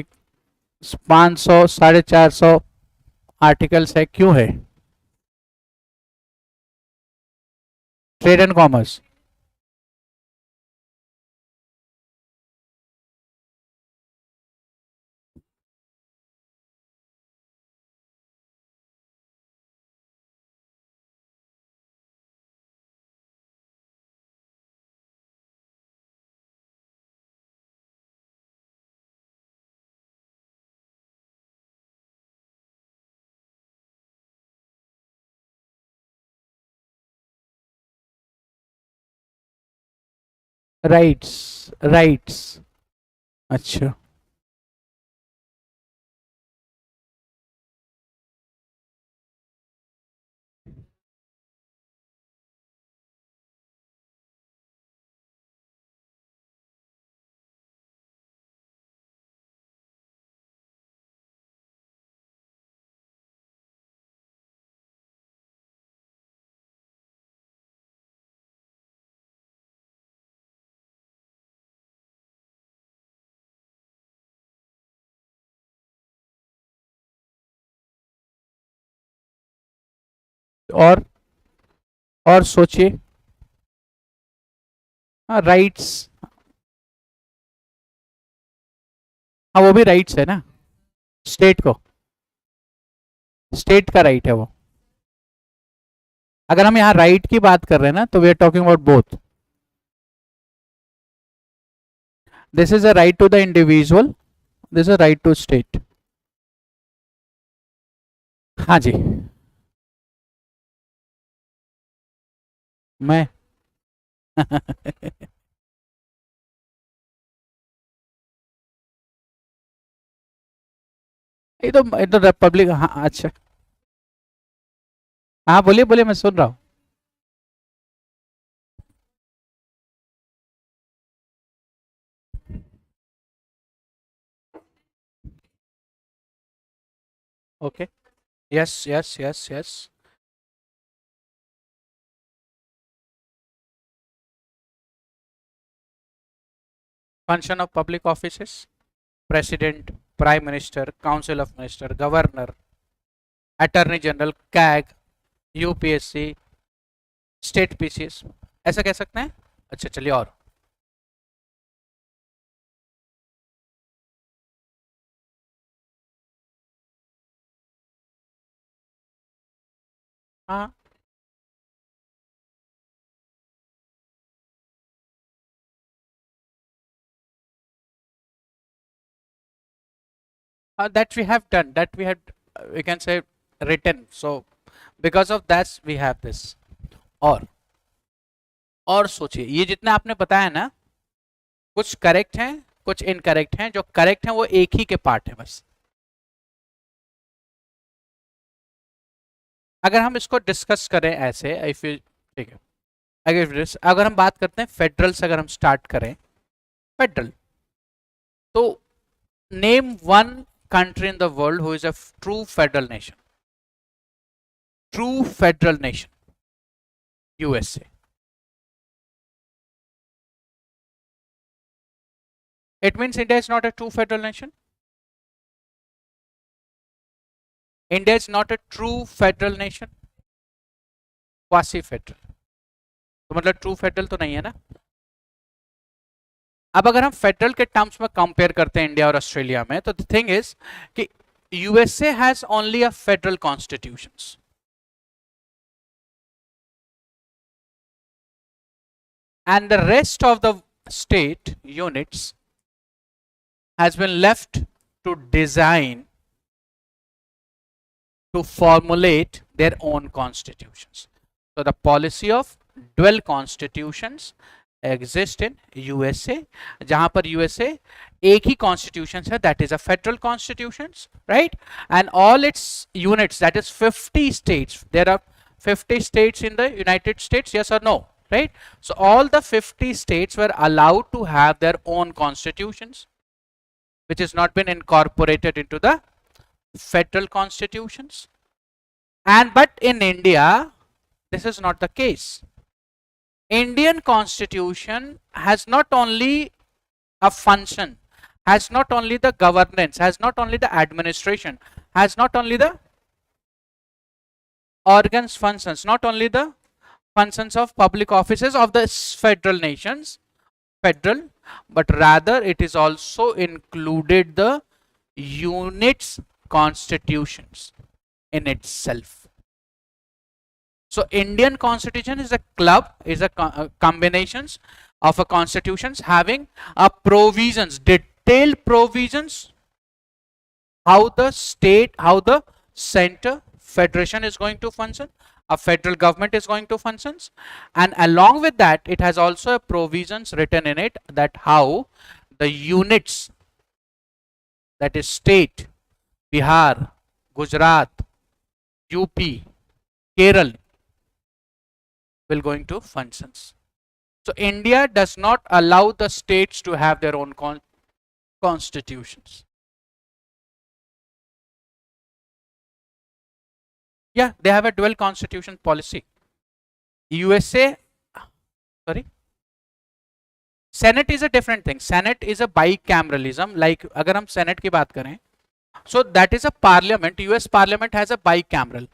500 450 आर्टिकल्स है? क्यों है? Trade and commerce. Rights. Rights. अच्छा. और सोचिए. हाँ राइट्स. हाँ वो भी राइट्स है ना. स्टेट को. स्टेट का राइट है वो. अगर हम यहाँ राइट की बात कर रहे हैं ना तो we are talking about both. This is a right to the individual. This is a right to state. हाँ जी. मैं ये तो रिपब्लिक. हाँ अच्छा. हाँ बोलिए बोलिए मैं सुन रहा हूँ. Okay. Yes yes yes yes. Function of public offices. President, prime minister, council of minister, governor, attorney general, CAG, UPSC, state PCS. ऐसा कह सकते हैं. अच्छा चलिए. और हाँ. That we have done, that we had, we can say written. So because of that we have this. और सोचिए ये जितना आपने बताया ना, कुछ करेक्ट हैं कुछ इनकरेक्ट हैं. जो करेक्ट हैं वो एक ही के पार्ट है बस. अगर हम इसको डिस्कस करें ऐसे, इफ यू, ठीक है, अगर हम बात करते हैं फेडरल से, अगर हम स्टार्ट करें फेडरल, तो name one country in the world who is a true federal nation. True federal nation. USA. It means India is not a true federal nation. India is not a true federal nation. Quasi federal. तो मतलब true federal तो नहीं है ना. अब अगर हम federal के टर्म्स में कंपेयर करते हैं इंडिया और ऑस्ट्रेलिया में, तो द थिंग इज कि USA has only a federal constitutions, and the rest of the state units has been left to design, to formulate their own constitutions. So the policy of dual constitutions exist in USA, जहां पर USA एक ही constitution है, that is a federal constitutions, right? And all its units, that is 50 states, there are 50 states in the United States, yes or no, right? So all the 50 states were allowed to have their own constitutions, which has not been incorporated into the federal constitutions. And but in India, this is not the case. Indian constitution has not only a function, has not only the governance, has not only the administration, has not only the organs functions, not only the functions of public offices of the federal nations, federal, but rather it is also included the units constitutions in itself. So Indian constitution is a club, is a combinations of a constitutions having a provisions, detailed provisions, how the state, how the center federation is going to function, a federal government is going to function, and along with that it has also a provisions written in it that how the units, that is state, Bihar, Gujarat, UP, Kerala, will going to functions. So India does not allow the states to have their own constitutions. Yeah, they have a dual constitution policy. USA, sorry, Senate is a different thing. Senate is a bicameralism. Like अगर हम Senate की बात करें, so that is a parliament. US parliament has a bicameral.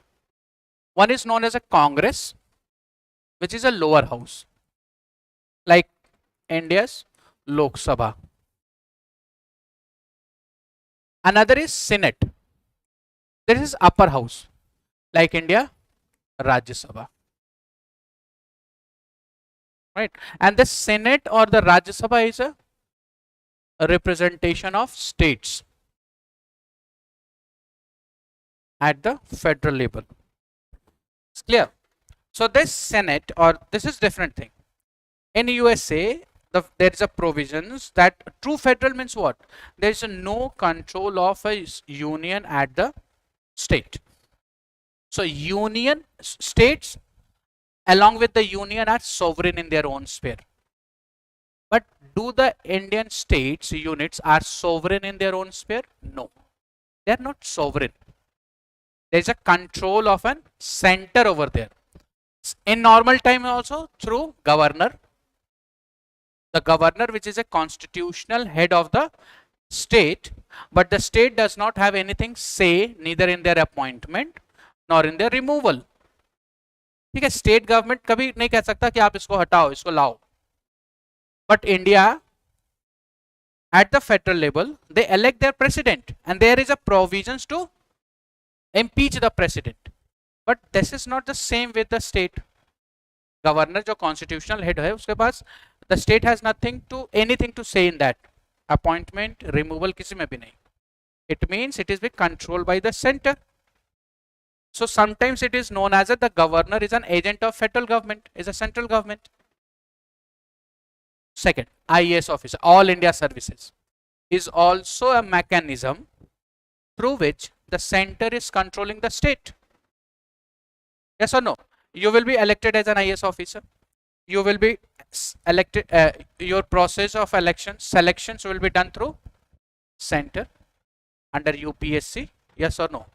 One is known as a Congress, which is a lower house, like India's Lok Sabha. Another is Senate. This is upper house, like India Rajya Sabha, right? And the Senate or the Rajya Sabha is a representation of states at the federal level. It's clear. So this Senate, or this is different thing. In USA, there is a provisions that true federal means what? There is no control of a union at the state. So union states along with the union are sovereign in their own sphere. But do the Indian states units are sovereign in their own sphere? No, they are not sovereign. There is a control of an center over there. In normal time also through governor. The governor, which is a constitutional head of the state, but the state does not have anything say neither in their appointment nor in their removal. ठीक है, state government कभी नहीं कह सकता कि आप इसको हटाओ, इसको लाओ. But India at the federal level, they elect their president and there is a provisions to impeach the president. But this is not the same with the state. Governor जो constitutional head है उसके पास, the state has nothing to anything to say in that. Appointment, removal किसी में भी नहीं. It means it is being controlled by the center. So sometimes it is known as the governor is an agent of federal government, is a central government. Second, IAS officer, All India Services, is also a mechanism through which the center is controlling the state. Yes or no? You will be elected as an IAS officer. You will be elected. Your process of selections will be done through center under UPSC. Yes or no?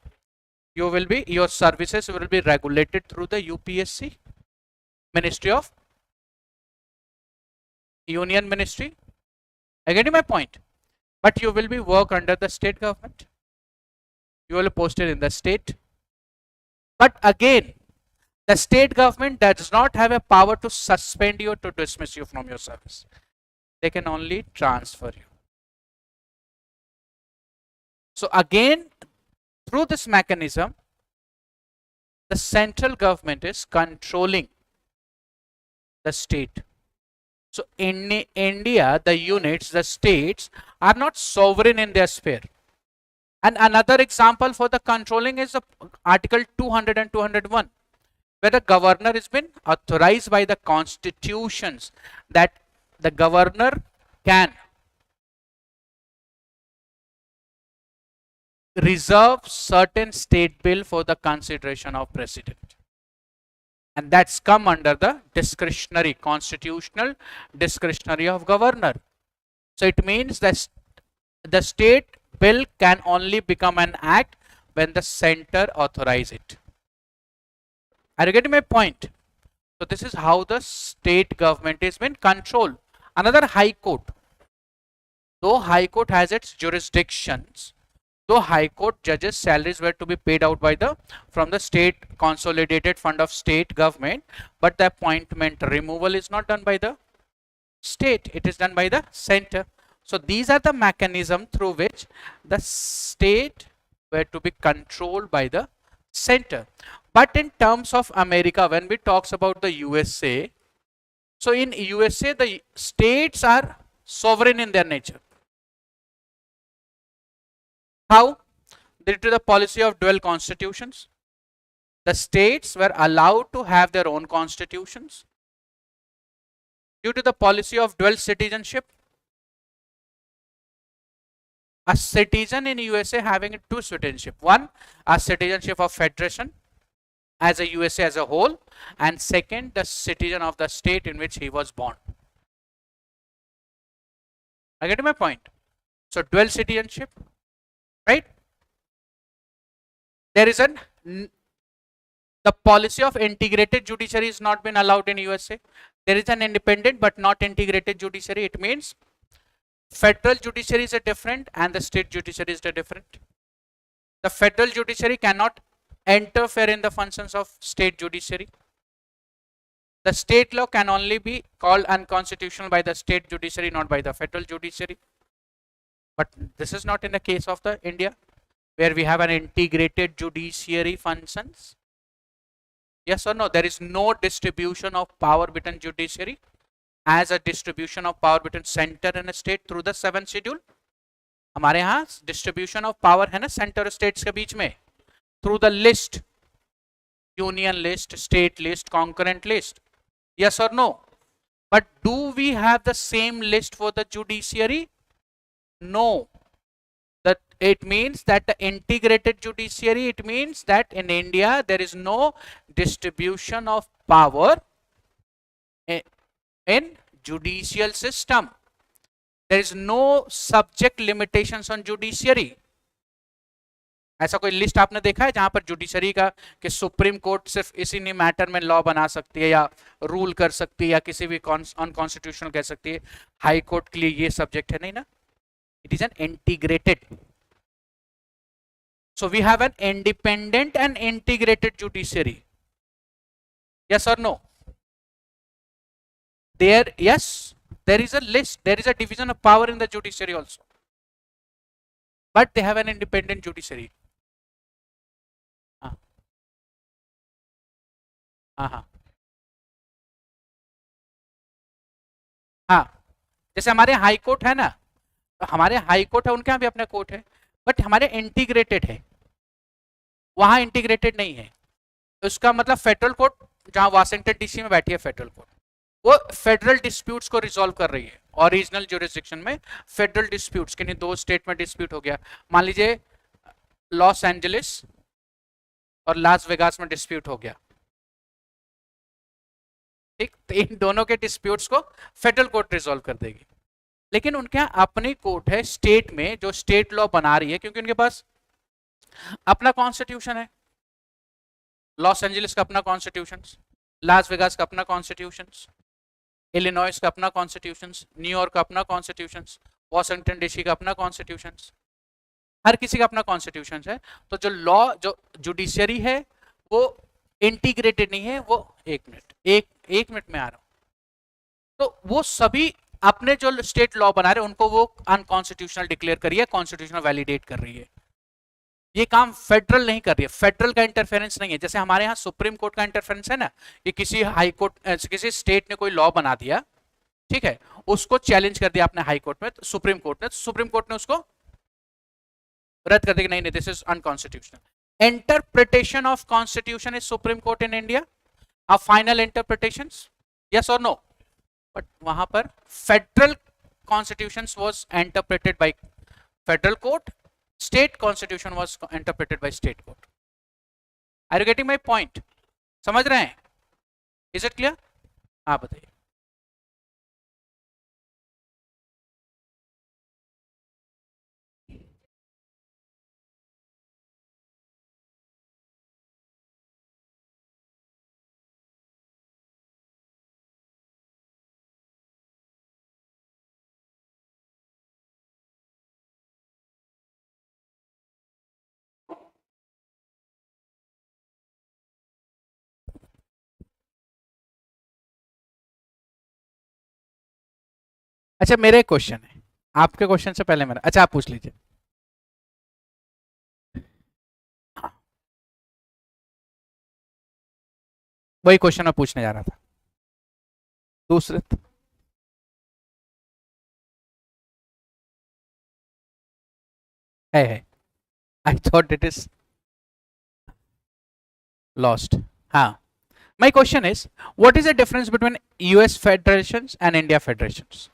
Your services will be regulated through the UPSC, Ministry of Union Ministry. I get my point. But you will be work under the state government. You will be posted in the state. But again, the state government does not have a power to suspend you, to dismiss you from your service. They can only transfer you. So again, through this mechanism, the central government is controlling the state. So in India, the units, the states are not sovereign in their sphere. And another example for the controlling is the Article 200 and 201, where the governor has been authorized by the constitutions that the governor can reserve certain state bill for the consideration of president. And that's come under the discretionary, constitutional discretionary of governor. So it means that the state bill can only become an act when the center authorize it. Are you getting my point? So this is how the state government is been controlled. Another High Court. Though High Court has its jurisdictions, though High Court judges' salaries were to be paid out by from the state consolidated fund of state government, but the appointment removal is not done by the state, it is done by the center. So these are the mechanism through which the state were to be controlled by the center. But in terms of America, when we talks about the USA, so in USA the states are sovereign in their nature. How? Due to the policy of dual constitutions, the states were allowed to have their own constitutions. Due to the policy of dual citizenship, a citizen in USA having two citizenship. One, a citizenship of federation as a USA as a whole, and second, the citizen of the state in which he was born. I get my point. So dual citizenship, right? There is the policy of integrated judiciary is not been allowed in USA. There is an independent but not integrated judiciary. It means federal judiciary is a different and the state judiciary is a different. The federal judiciary cannot interfere in the functions of state judiciary. The state law can only be called unconstitutional by the state judiciary, not by the federal judiciary. But this is not in the case of the India, where we have an integrated judiciary functions. Yes or no? There is no distribution of power between judiciary as a distribution of power between center and state through the 7th schedule. हमारे यहाँ distribution of power है ना center और states के बीच में through the list, union list, state list, concurrent list. Yes or no? But do we have the same list for the judiciary? No. That it means that the integrated judiciary, it means that in India there is no distribution of power in judicial system. There is no subject limitations on judiciary. ऐसा कोई list आपने देखा है जहां पर judiciary का कि supreme court सिर्फ इसी मैटर में लॉ बना सकती है या रूल कर सकती है या किसी भी अनकॉन्स्टिट्यूशनल कह सकती है, हाई कोर्ट के लिए ये सब्जेक्ट है नहीं ना. It is an integrated. So we have an independent and integrated judiciary. Yes और no? There yes, there is a list, there is a division of power in the judiciary also, but they have an independent judiciary. हाँ, जैसे हमारे high court है ना, तो हमारे high court है, उनके यहाँ भी अपना कोर्ट है, बट हमारे इंटीग्रेटेड है, वहां इंटीग्रेटेड नहीं है. उसका मतलब फेडरल कोर्ट जहां वाशिंगटन डीसी में बैठी है फेडरल कोर्ट, वो फेडरल डिस्प्यूट्स को रिजॉल्व कर रही है. ओरिजिनल ज्यूरिसडिक्शन में फेडरल डिस्प्यूट्स के दो स्टेट में डिस्प्यूट हो गया, मान लीजिए लॉस एंजलिस और लास वेगास में डिस्प्यूट हो गया, ठीक, तो इन दोनों के डिस्प्यूट्स को फेडरल कोर्ट रिजॉल्व कर देगी। लेकिन उनके यहाँ अपनी कोर्ट है स्टेट में, जो स्टेट लॉ बना रही है, क्योंकि उनके पास अपना कॉन्स्टिट्यूशन है। लॉस एंजलिस का अपना कॉन्स्टिट्यूशन, लास वेगास का अपना कॉन्स्टिट्यूशन, इलिनॉइस का अपना कॉन्स्टिट्यूशन, न्यूयॉर्क का अपना कॉन्स्टिट्यूशन, वॉशिंगटन डीसी का अपना कॉन्स्टिट्यूशन, हर किसी का अपना कॉन्स्टिट्यूशन है। तो जो लॉ, जो जुडिशियरी है वो इंटीग्रेटेड नहीं है। वो एक मिनट में आ रहा हूं। तो वो सभी अपने जो स्टेट लॉ बना रहे हैं उनको वो अनकॉन्स्टिट्यूशनल डिक्लेयर कर रही है, कॉन्स्टिट्यूशनल वैलिडेट कर रही है। ये काम फेडरल नहीं कर रही है, फेडरल का इंटरफेरेंस नहीं है। जैसे हमारे यहाँ सुप्रीम कोर्ट का इंटरफेरेंस है ना, कि किसी हाई कोर्ट, किसी स्टेट ने कोई लॉ बना दिया, ठीक है, उसको चैलेंज कर दिया आपने हाई कोर्ट में, तो सुप्रीम कोर्ट ने, तो सुप्रीम कोर्ट ने उसको रद्द कर दिया, नहीं नहीं this is unconstitutional. Interpretation of constitution is Supreme Court in India, a final interpretation, yes और नो। बट वहां पर federal constitution was interpreted by federal court, state constitution was interpreted by state court. Are you getting my point? समझ रहे हैं? Is it clear? आप बताइए। अच्छा, मेरा एक क्वेश्चन है, आपके क्वेश्चन से पहले मेरा। अच्छा, आप पूछ लीजिए। वही क्वेश्चन मैं पूछने जा रहा था। दूसरे है I thought it is lost. हाँ, my question is what is the difference between US federations and India federations?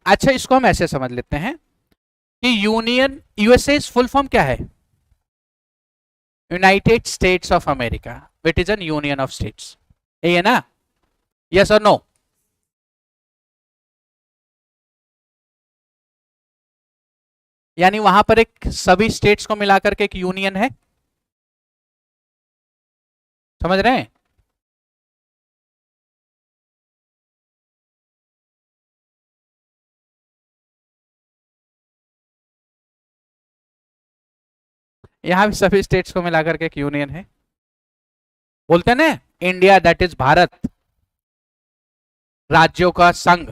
अच्छा, इसको हम ऐसे समझ लेते हैं कि यूनियन, यूएसए फुल फॉर्म क्या है? United states of America, which is an union of states. यही है ना? यस और नो? यानी वहां पर एक सभी स्टेट्स को मिलाकर के एक यूनियन है। समझ रहे हैं? यहां भी सभी स्टेट्स को मिलाकर के एक यूनियन है। बोलते हैं ना इंडिया, दैट इज भारत, राज्यों का संघ,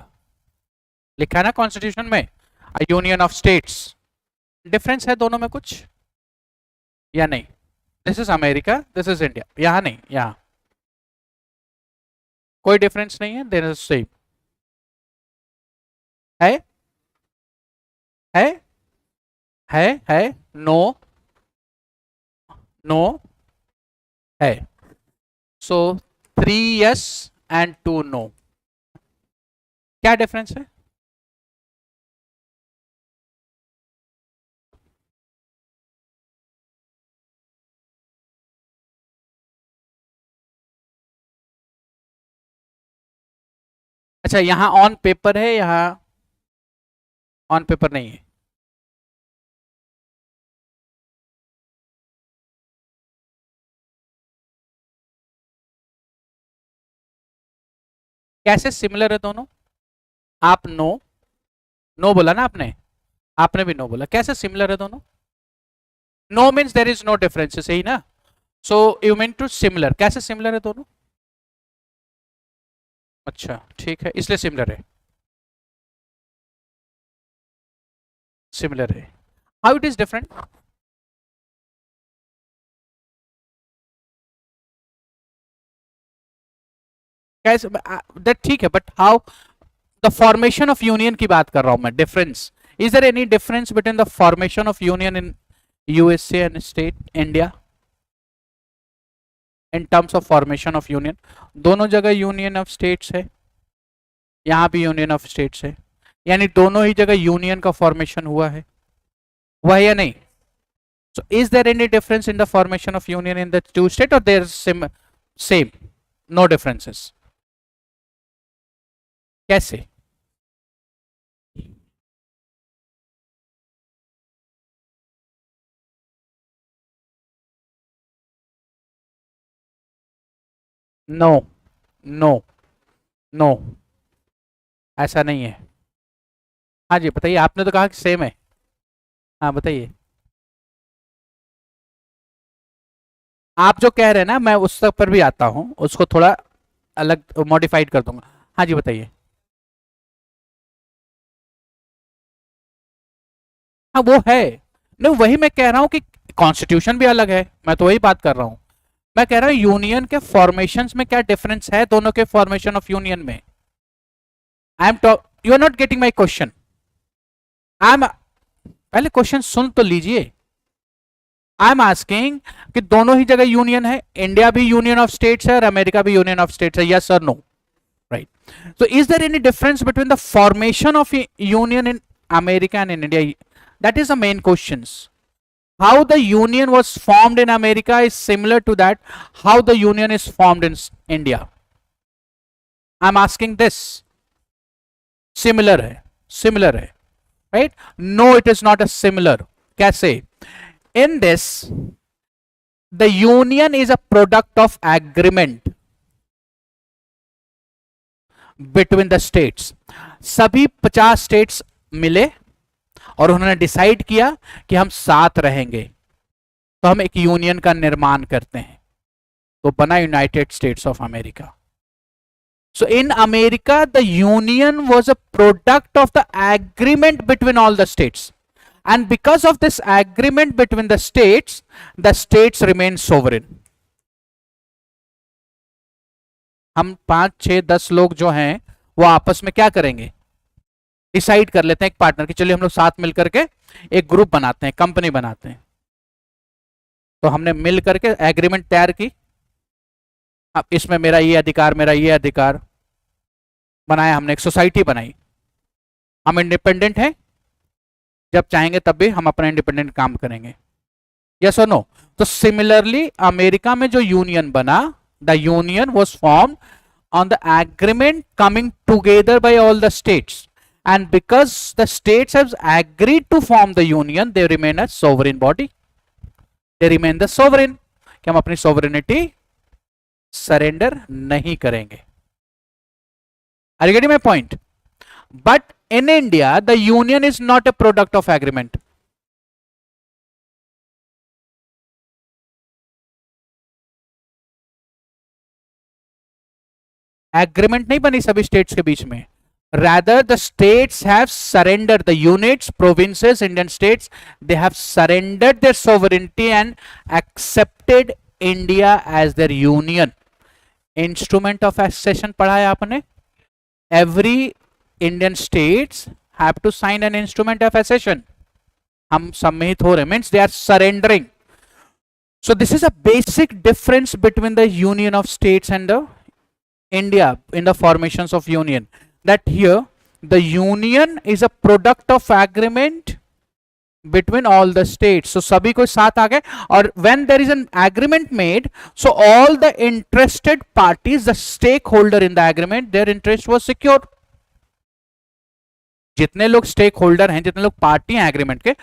लिखा है ना कॉन्स्टिट्यूशन में, यूनियन ऑफ स्टेट्स। डिफरेंस है दोनों में कुछ या नहीं? This is America, this is India. यहां नहीं, यहां कोई डिफरेंस नहीं है, देयर इज सेम। है है है नो नो है। सो 3 यस एंड 2 नो। क्या डिफरेंस है? अच्छा, यहां ऑन पेपर है, यहां ऑन पेपर नहीं है। कैसे सिमिलर है दोनों? आप नो नो बोला ना आपने, आपने भी नो बोला। कैसे सिमिलर है दोनों? No means there is no difference, सही ना? So you mean to similar. कैसे सिमिलर है दोनों? अच्छा, ठीक है, इसलिए सिमिलर है। सिमिलर है। How it is different? कैसे? दैट ठीक है, but how? The formation of union की बात कर रहा हूं मैं। Difference, is there any difference between the formation of union in USA and state India in terms of formation of union? दोनों जगह यूनियन ऑफ स्टेट्स है, यहां भी यूनियन ऑफ स्टेट्स है, यानी दोनों ही जगह यूनियन का फॉर्मेशन हुआ है, हुआ है या नहीं? So is there any difference in the formation of union in the two state or they are same? No differences. कैसे? नो नो नो, ऐसा नहीं है। हाँ जी बताइए, आपने तो कहा कि सेम है। हाँ बताइए। आप जो कह रहे हैं ना, मैं उस तक पर भी आता हूं, उसको थोड़ा अलग मॉडिफाइड कर दूंगा। हाँ जी बताइए। हाँ वो है, नहीं वही मैं कह रहा हूँ कि कॉन्स्टिट्यूशन भी अलग है, मैं तो वही बात कर रहा हूँ। मैं कह रहा हूँ यूनियन के फॉर्मेशंस में क्या डिफरेंस है दोनों के फॉर्मेशन ऑफ यूनियन में। I am talk, you are not getting my question. I am, पहले क्वेश्चन सुन तो लीजिए। आई एम आस्किंग कि दोनों ही जगह यूनियन है, इंडिया भी यूनियन ऑफ स्टेट्स है और अमेरिका भी यूनियन ऑफ स्टेट्स है, यस और no? Right. So is there any difference between the formation of a union in America and in India? That is the main questions. How the union was formed in America is similar to that how the union is formed in India. I'm asking this. Similar है, similar है, right? No, it is not a similar. कैसे? In this, the union is a product of agreement between the states. सभी 50 states मिले और उन्होंने decide किया कि हम साथ रहेंगे, तो हम एक यूनियन का निर्माण करते हैं, तो बना United states of America. So in America the union was a product of the agreement between all the states, and because of this agreement between the states remain sovereign. हम 5, 6, 10 लोग जो हैं वो आपस में क्या करेंगे, डिसाइड कर लेते हैं एक पार्टनर की, चलिए हम लोग साथ मिलकर के एक ग्रुप बनाते हैं, कंपनी बनाते हैं। तो हमने मिल करके एग्रीमेंट तैयार की, अब इसमें मेरा ये अधिकार, मेरा ये अधिकार बनाया, हमने एक सोसाइटी बनाई। हम इंडिपेंडेंट हैं, जब चाहेंगे तब भी हम अपना इंडिपेंडेंट काम करेंगे, यस और नो? तो सिमिलरली अमेरिका में जो यूनियन बना, the union was formed on the agreement coming together by all the states, and because the states have agreed to form the union, they remain a sovereign body, they remain the sovereign, कि हम अपनी sovereignty surrender नहीं करेंगे। Are you getting my point? But in India the union is not a product of agreement. Agreement नहीं बनी सभी states के बीच में, rather the states have surrendered, the units, provinces, Indian states, they have surrendered their sovereignty and accepted India as their union. Instrument of accession पढ़ा है आपने? Every Indian states have to sign an instrument of accession. हम सम्मिलित हो रहे, means they are surrendering. So this is a basic difference between the union of states and the India in the formations of union, that here the union is a product of agreement between all the states. So सभी को साथ आ गए, और when there is an agreement made, so all the interested parties, the stakeholder in the agreement, their interest was secured. जितने लोग stake holder हैं, जितने लोग पार्टी हैं एग्रीमेंट के,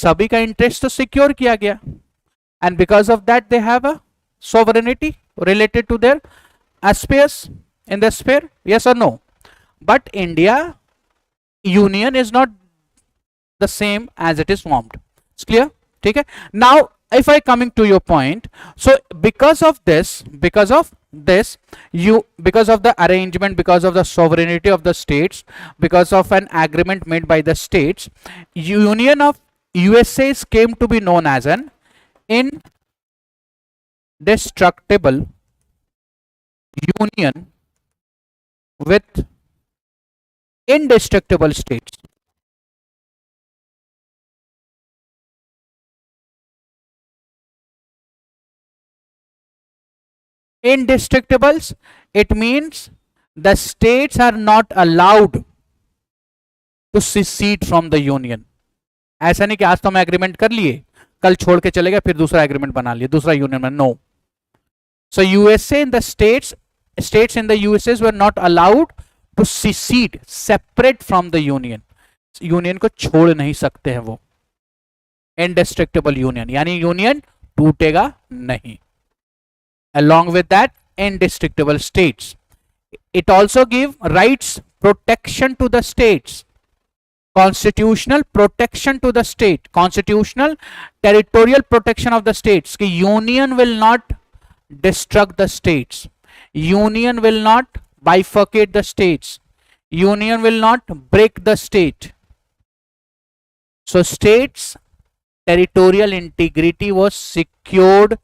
सभी का इंटरेस्ट तो सिक्योर किया गया, and because of that they have a sovereignty related to their aspheres in the sphere, yes or no? But India union is not the same as it is formed. It's clear? ठीक है? Now if I coming to your point, so because of this, because of the arrangement, because of the sovereignty of the states, because of an agreement made by the states, union of USA came to be known as an indestructible union with indestructible states. Indestructibles, it means the states are not allowed to secede from the union. ऐसा नहीं कि आज तो हम agreement कर लिए, कल छोड़ के चले गए, फिर दूसरा एग्रीमेंट बना लिया, दूसरा यूनियन में, no. So USA and the states states in the USA were not allowed to secede separate from the union. Union को छोड़ नहीं सकते हैं वो, indestructible union, यानी यूनियन टूटेगा नहीं. Along with that, indestructible states. It also give rights protection to the states, constitutional protection to the state, constitutional territorial protection of the states. कि union will not destruct the states, union will not bifurcate the states, union will not break the state. So states territorial integrity was secured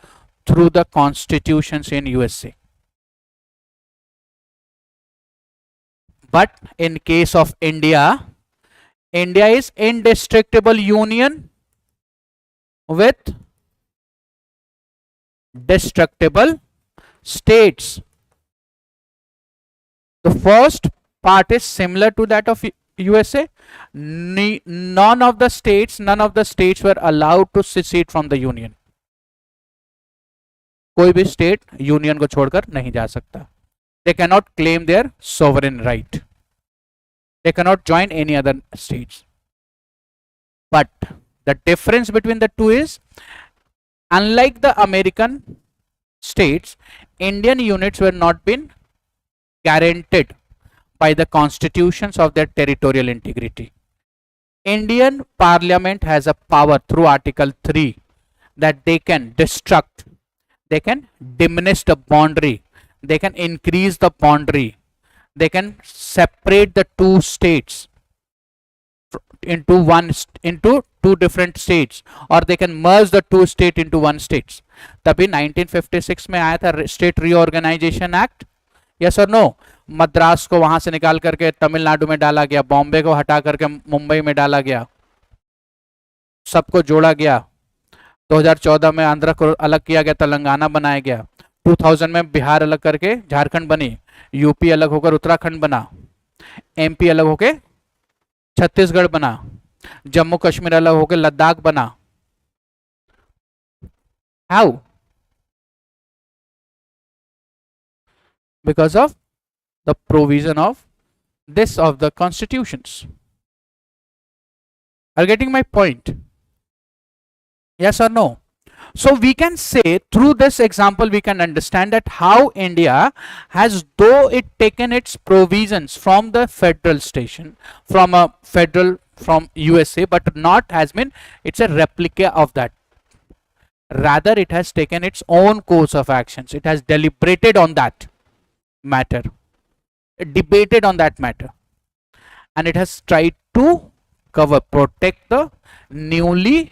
through the constitutions in USA. But in case of India, India is indestructible union with destructible states. The first part is similar to that of USA. None of the states were allowed to secede from the union. कोई भी state union को छोड़कर नहीं जा सकता. They cannot claim their sovereign right. They cannot join any other states. But the difference between the two is, unlike the American states, Indian units were not been guaranteed by the constitutions of their territorial integrity. Indian Parliament has a power through Article 3 that they can destruct, they can diminish the boundary, they can increase the boundary, they can separate the two states into two different states, or they can merge the two states into one states. तभी 1956 में आया था state reorganisation act. Yes और no? Madras को वहां से निकाल करके तमिलनाडु में डाला गया, बॉम्बे को हटा करके मुंबई में डाला गया, सबको जोड़ा गया. 2014 में आंध्र को अलग किया गया, तेलंगाना बनाया गया. 2000 में बिहार अलग करके झारखंड बनी, यूपी अलग होकर उत्तराखंड बना, एमपी अलग होकर छत्तीसगढ़ बना, जम्मू कश्मीर अलग होकर लद्दाख बना. How? Because of the provision of the constitutions. Are you getting my point? Yes or no? So we can say through this example we can understand that how India has, though it taken its provisions from the federal station, from USA, but not has been, it's a replica of that. Rather, it has taken its own course of actions. It has deliberated on that matter, debated on that matter, and it has tried to protect the newly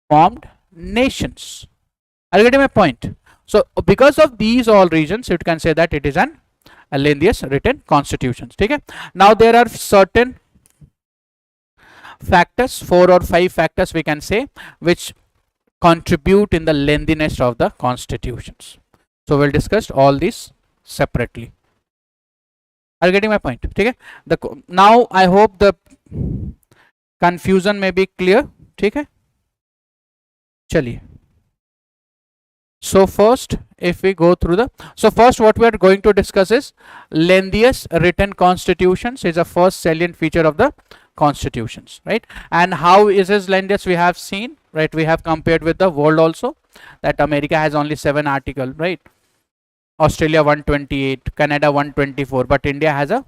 formed nations. Are you getting my point? So because of these all reasons, you can say that it is an lengthiest written constitution. Okay? Now there are certain factors, 4 or 5 factors we can say, which contribute in the lengthiness of the constitutions. So we'll discuss all these separately. Are you getting my point? Okay? Now I hope the confusion may be clear. Okay? Chaliye. So first, if we go through first what we are going to discuss is lengthiest written constitutions is a first salient feature of the constitutions, right? And how is this lengthiest we have seen, right? We have compared with the world also, that America has only 7 articles, right? Australia 128, Canada 124, but India has a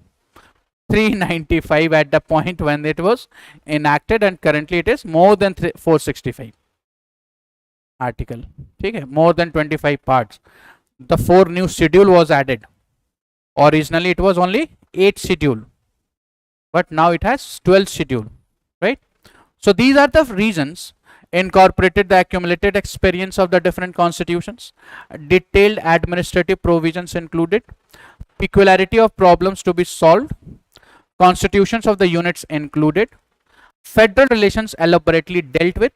395 at the point when it was enacted, and currently it is more than 465 article. Okay? More than 25 parts. The 4 new schedule was added. Originally it was only 8 schedule, but now it has 12 schedule, right? So these are the reasons. Incorporated the accumulated experience of the different constitutions, detailed administrative provisions included, peculiarity of problems to be solved, constitutions of the units included, federal relations elaborately dealt with,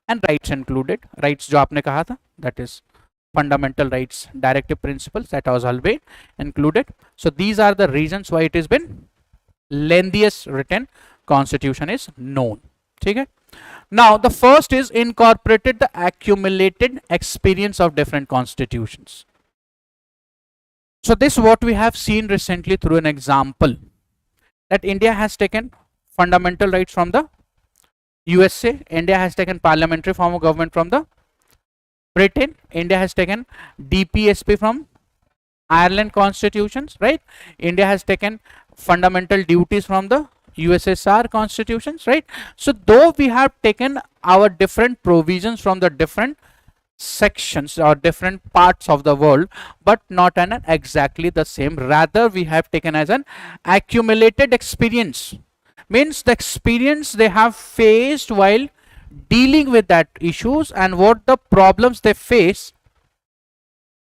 and rights included. Rights जो आपने कहा था, that is fundamental rights, directive principles, that was always included. So these are the reasons why it has been lengthiest written constitution is known. Okay? Now the first is incorporated the accumulated experience of different constitutions. So this what we have seen recently through an example, that India has taken fundamental rights from the USA, India has taken parliamentary form of government from the Britain, India has taken DPSP from Ireland constitutions, right? India has taken fundamental duties from the USSR constitutions, right? So though we have taken our different provisions from the different sections or different parts of the world, but not an exactly the same, rather we have taken as an accumulated experience, means the experience they have faced while dealing with that issues and what the problems they face.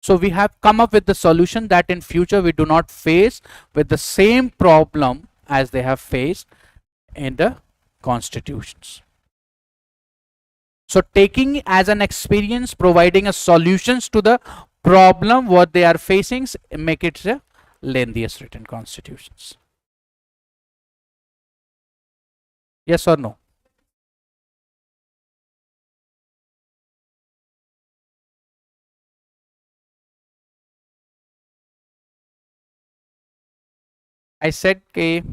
So we have come up with the solution that in future we do not face with the same problem as they have faced in the constitutions. So taking as an experience, providing a solutions to the problem what they are facing, make it the lengthiest written constitutions. Yes or no? I said they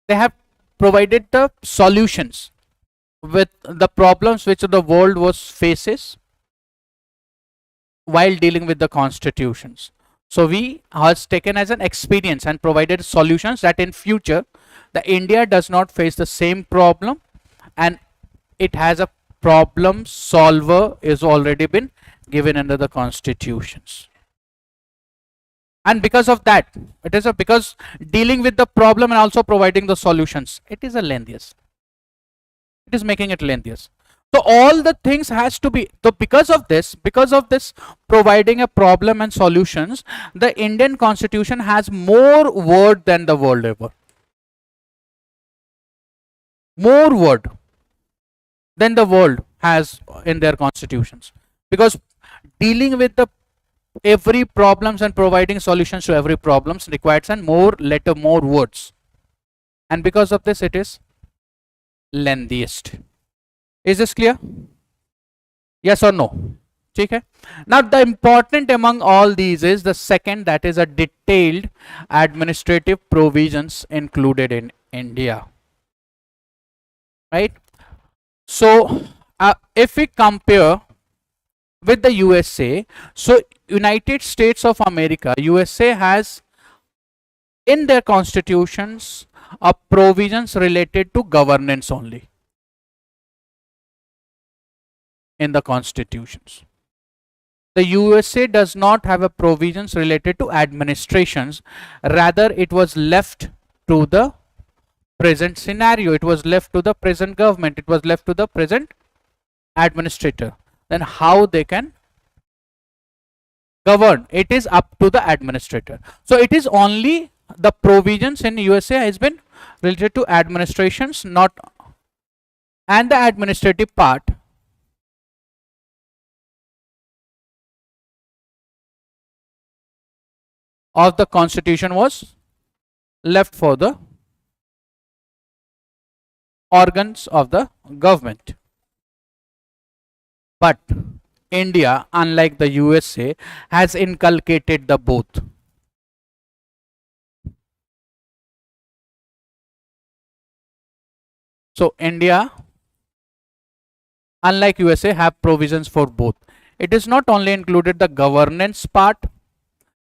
have provided the solutions with the problems which the world was faces while dealing with the constitutions. So we has taken as an experience and provided solutions that in future the India does not face the same problem, and it has a problem solver is already been given under the constitutions. And because of that, it is because dealing with the problem and also providing the solutions, it is a lengthiest. It is making it lengthiest. So all the things has to be, so because of this providing a problem and solutions, the Indian constitution has more word than the world ever. More word than the world has in their constitutions, because dealing with the every problems and providing solutions to every problems requires and more letter, more words, and because of this it is lengthiest. Is this clear? Yes or no? Okay. Now the important among all these is the second, that is a detailed administrative provisions included in India, right? So if we compare with the USA, so United States of America, USA has in their constitutions provisions related to governance only in the constitutions. The USA does not have a provisions related to administrations, rather it was left to the present scenario, it was left to the present government, it was left to the present administrator. Then how they can govern, it is up to the administrator. So it is only the provisions in USA has been related to administrations, not, and the administrative part of the constitution was left for the organs of the government. But India, unlike the USA, has inculcated the both. So India, unlike USA, have provisions for both. It is not only included the governance part,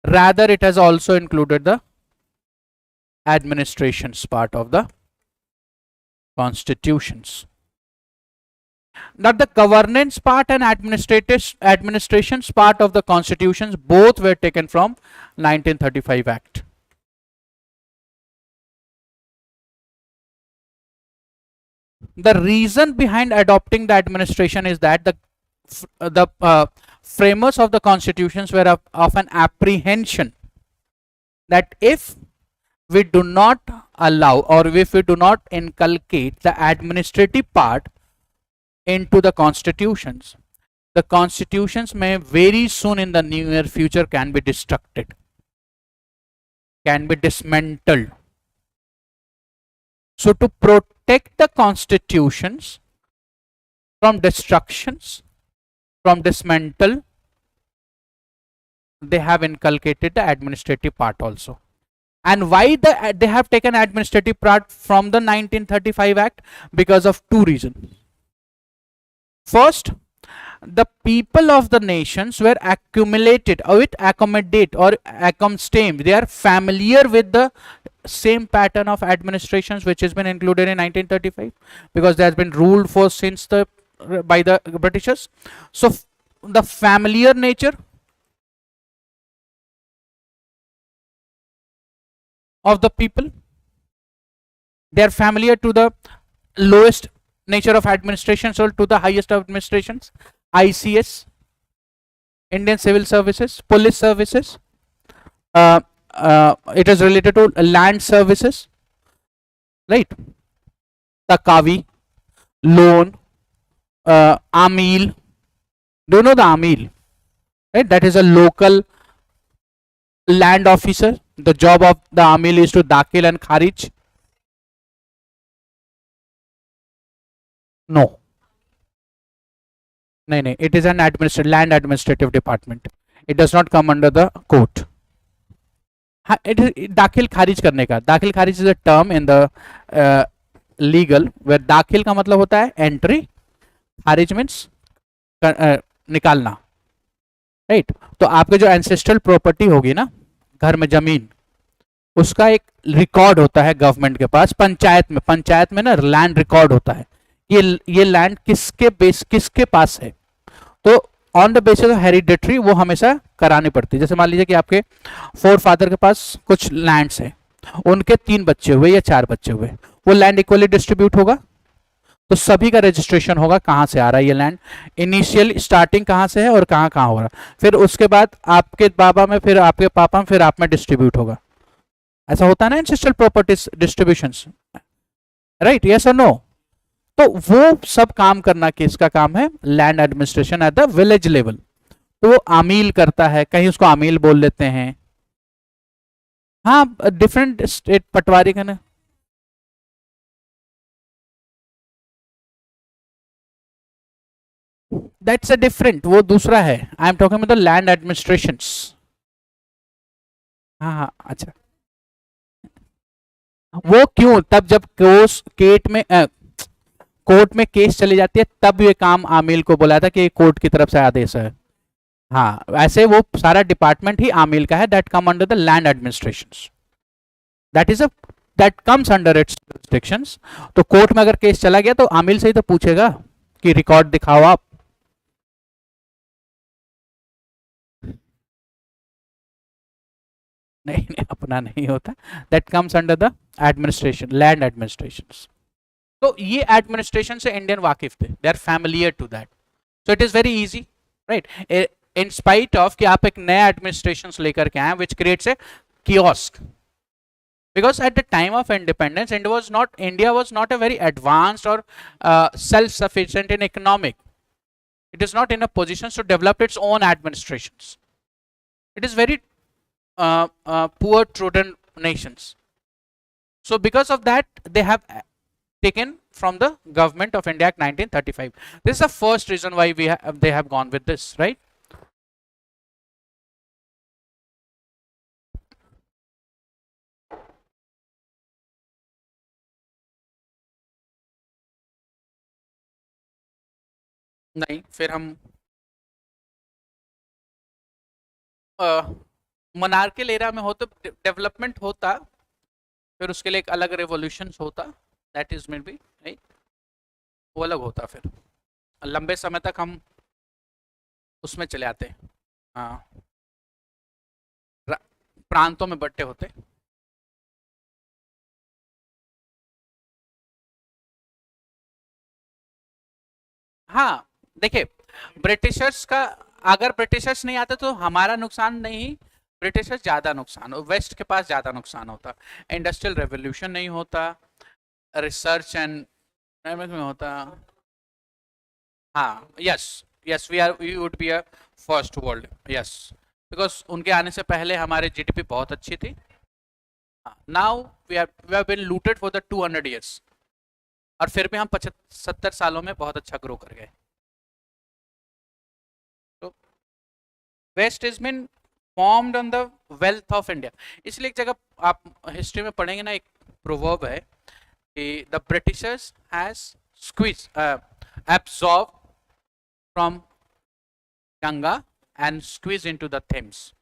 rather it has also included the administrations part of the constitutions. Now the governance part and administrations part of the constitutions both were taken from 1935 Act. The reason behind adopting the administration is that the framers of the constitutions were of an apprehension that if we do not allow or if we do not inculcate the administrative part into the constitutions may very soon in the near future can be destructed, can be dismantled. So to protect the constitutions from destructions, from dismantle, they have inculcated the administrative part also. And why they have taken administrative part from the 1935 Act? Because of two reasons. First, the people of the nations were accumulated or with accommodate or accomstem. They are familiar with the same pattern of administrations which has been included in 1935, because they has been ruled for since the by the Britishers. So the familiar nature of the people, they are familiar to the lowest nature of administrations or to the highest administrations. ICS, Indian Civil Services, Police Services, it is related to land services, right? Takavi, loan, Amil. Do you know the Amil? Right? That is a local land officer. The job of the Amil is to Dakil and Kharij. No. No, it is an land administrative department. It does not come under the court. It is दाखिल खारिज करने का. दाखिल खारिज is a term in the legal where दाखिल का मतलब होता है entry, खारिज means निकालना, right? तो आपके जो ancestral property होगी ना, घर में जमीन, उसका एक रिकॉर्ड होता है गवर्नमेंट के पास. पंचायत में ना लैंड रिकॉर्ड होता है. ये लैंड किसके पास है, तो on the basis of hereditary वो हमेशा करानी पड़ती है. जैसे मान लीजिए कि आपके फोर फादर के पास कुछ लैंड्स हैं, उनके 3 बच्चे हुए या 4 बच्चे हुए, वो लैंड इक्वली डिस्ट्रीब्यूट होगा, तो सभी का रजिस्ट्रेशन होगा कहाँ से आ रहा है ये लैंड, इनिशियल स्टार्टिंग कहाँ से है और कहाँ कहाँ हो रहा है, फिर उसके बाद आपके बाबा में, फिर आपके पापा में, फिर आप में डिस्ट्रीब्यूट होगा. ऐसा होता है ना ancestral properties distributions, right? Yes और नो? तो वो सब काम करना किसका काम है? Land administration at the village level. तो वो आमील करता है, कहीं उसको आमील बोल लेते हैं. हाँ, डिफरेंट स्टेट पटवारी का ना, दैट्स अ डिफरेंट, वो दूसरा है. I am talking about the land administrations. हाँ हाँ, अच्छा. वो क्यों? तब जब कोर्ट में केस चली जाती है, तब ये काम आमिल को बोला था कि ये कोर्ट की तरफ से आदेश है. हाँ, ऐसे वो सारा डिपार्टमेंट ही आमिल का है. That come under the land administrations. That comes under its jurisdictions. तो कोर्ट में अगर केस चला गया तो आमिल से ही तो पूछेगा कि रिकॉर्ड दिखाओ आप. नहीं, अपना नहीं होता. That comes under the administration, land administrations. तो ये एडमिनिस्ट्रेशन से इंडियन वाकिफ थे, they are familiar to that. So it is very easy, right? In spite of कि आप एक नया एडमिनिस्ट्रेशन लेकर के आए which creates a kiosk, because at the time of independence India was not a very advanced or self-sufficient in economic. It is not in a position to develop its own administrations. It is very poor trodden nations. So because of that they have taken from the government of India Act 1935. This is the first reason why they have gone with this, right? नहीं, फिर हम monarchial era में हो तो development होता, फिर उसके लिए एक अलग रेवोल्यूशन होता, that is may be, right? वो अलग होता. फिर लंबे समय तक हम उसमें चले आते. हाँ, प्रांतों में बट्टे होते. हाँ, देखिए, ब्रिटिशर्स का, अगर ब्रिटिशर्स नहीं आते तो हमारा नुकसान नहीं, ब्रिटिशर्स ज़्यादा नुकसान, वेस्ट के पास ज़्यादा नुकसान होता. इंडस्ट्रियल रेवोल्यूशन नहीं होता, रिसर्च एंड में होता. हाँ, yes we would be a first world, yes, because उनके आने से पहले हमारे जीडीपी बहुत अच्छी थी. Now we have been looted for the 200 years, और फिर भी हम 70 सालों में बहुत अच्छा ग्रो कर गए. तो west is mean formed on the wealth of India. इसलिए एक जगह आप हिस्ट्री में पढ़ेंगे ना, एक प्रोवर्ब है कि the Britishers has squeeze absorb from Ganga and squeeze into the Thames.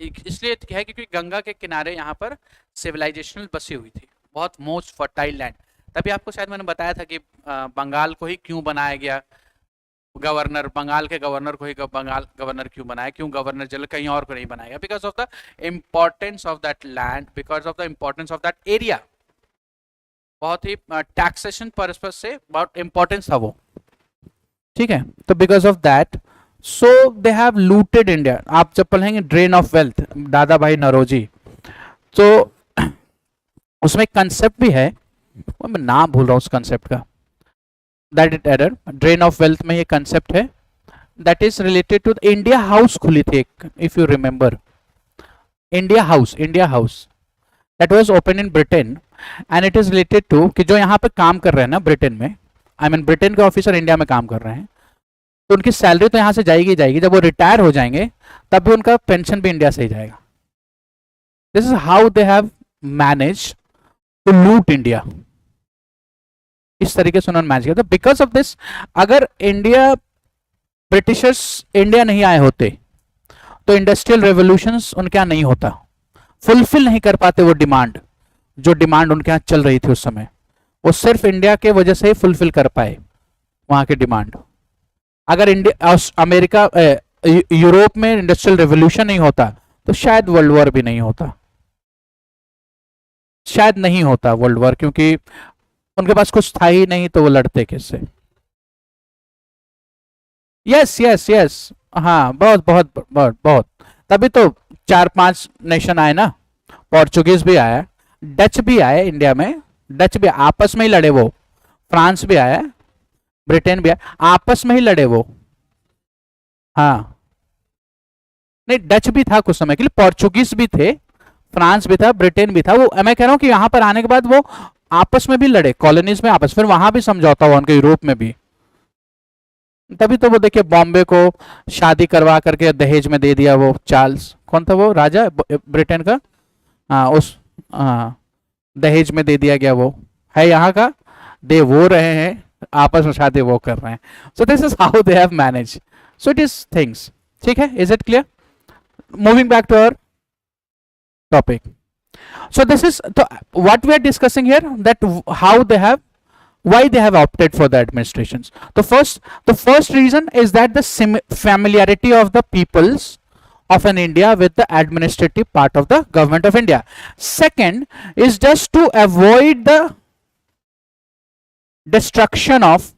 इसलिए है क्योंकि गंगा के किनारे यहाँ पर सिविलाइजेशन बसी हुई थी, बहुत मोस्ट फर्टाइल लैंड। तभी आपको शायद मैंने बताया था कि बंगाल को ही क्यों बनाया गया गवर्नर, बंगाल के गवर्नर को ही बंगाल गवर्नर क्यों बनाया, क्यों गवर्नर जनरल कहीं और को नहीं बनाया गया, because of the importance of that land, because of the importance of that area. बहुत ही टैक्सेशन पर्पस से बहुत इंपॉर्टेंस था वो, ठीक है। तो because of that so they have looted India. आप जब पढ़ेंगे ड्रेन ऑफ वेल्थ दादा भाई नौरोजी, तो उसमें एक कंसेप्ट भी है, मैं नाम भूल रहा हूँ उस कंसेप्ट का, that it error. Drain of wealth में ये कंसेप्ट है that is related to India House खुली थी एक, if you remember, India House that was open in Britain and it is related to कि जो यहाँ पे काम कर रहे हैं ना ब्रिटेन में, आई मीन ब्रिटेन के ऑफिसर इंडिया में काम कर रहे हैं, तो उनकी सैलरी तो यहाँ से जाएगी जाएगी, जब वो रिटायर हो जाएंगे तब भी उनका पेंशन भी इंडिया से ही जाएगा। This is how they have manage to loot India. इस तरीके से उन्होंने मैनेज किया। तो बिकॉज ऑफ दिस, अगर इंडिया ब्रिटिशर्स इंडिया नहीं आए होते तो इंडस्ट्रियल रेवोल्यूशंस उनके यहाँ नहीं होता, फुलफिल नहीं कर पाते वो डिमांड, जो डिमांड उनके यहाँ चल रही थी उस समय, वो सिर्फ इंडिया के वजह से ही फुलफिल कर पाए वहां की डिमांड। अगर इंडिया अमेरिका यूरोप में इंडस्ट्रियल रेवोल्यूशन नहीं होता तो शायद वर्ल्ड वॉर भी नहीं होता, शायद नहीं होता वर्ल्ड वॉर, क्योंकि उनके पास कुछ था ही नहीं, तो वो लड़ते किससे। यस यस यस, हाँ बहुत बहुत बहुत बहुत, तभी तो 4-5 नेशन आए ना, पोर्चुगीज भी आया, डच भी आए इंडिया में, डच भी आपस में ही लड़े वो, फ्रांस भी आया, ब्रिटेन भी आया, आपस में ही लड़े वो। हाँ नहीं, डच भी था कुछ समय के लिए, पोर्चुगीज भी थे, फ्रांस भी था, ब्रिटेन भी था। वो मैं कह रहा हूं कि यहां पर आने के बाद वो आपस में भी लड़े, कॉलोनीज में आपस, फिर वहां भी समझौता हुआ उनके, यूरोप में भी। तभी तो वो देखिए बॉम्बे को शादी करवा करके दहेज में दे दिया, वो चार्ल्स कौन था वो राजा ब्रिटेन का, हाँ उस, हाँ दहेज में दे दिया गया, वो है यहाँ का, दे वो रहे हैं, आपस में शादी वो कर रहे हैं। So this is how they have manage, so it is things, ठीक है। Is it clear? Moving back to our topic. So this is what we are discussing here, that how they have, why they have opted for the administrations. The first reason is that the familiarity of the peoples of an India with the administrative part of the government of India. Second is just to avoid the destruction of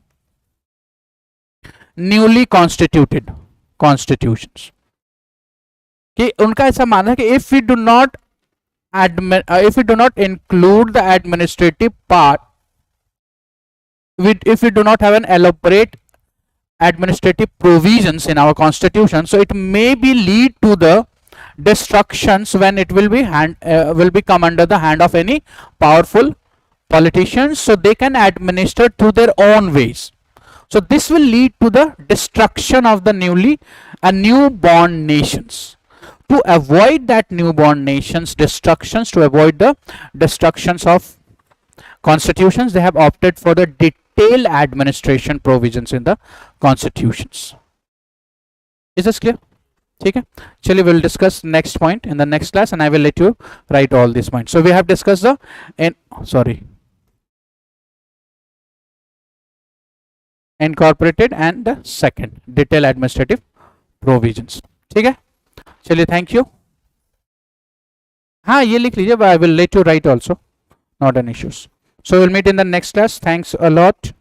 newly constituted constitutions. कि उनका ऐसा मानना है कि if we do not include the administrative part, if we do not have an elaborate administrative provisions in our constitution, so it may be lead to the destructions when it will be come under the hand of any powerful politicians, so they can administer through their own ways. So this will lead to the destruction of the newborn nations. To avoid that newborn nations destructions, to avoid the destructions of constitutions, they have opted for the detailed administration provisions in the constitutions. Is this clear? ठीक है, चलिए we'll discuss next point in the next class and I will let you write all these points. So we have discussed the incorporated and the second detailed administrative provisions. ठीक है, चलिए thank you. हाँ ये लिख लीजिए, I will let you write also, not an issues. So we'll meet in the next class. Thanks a lot.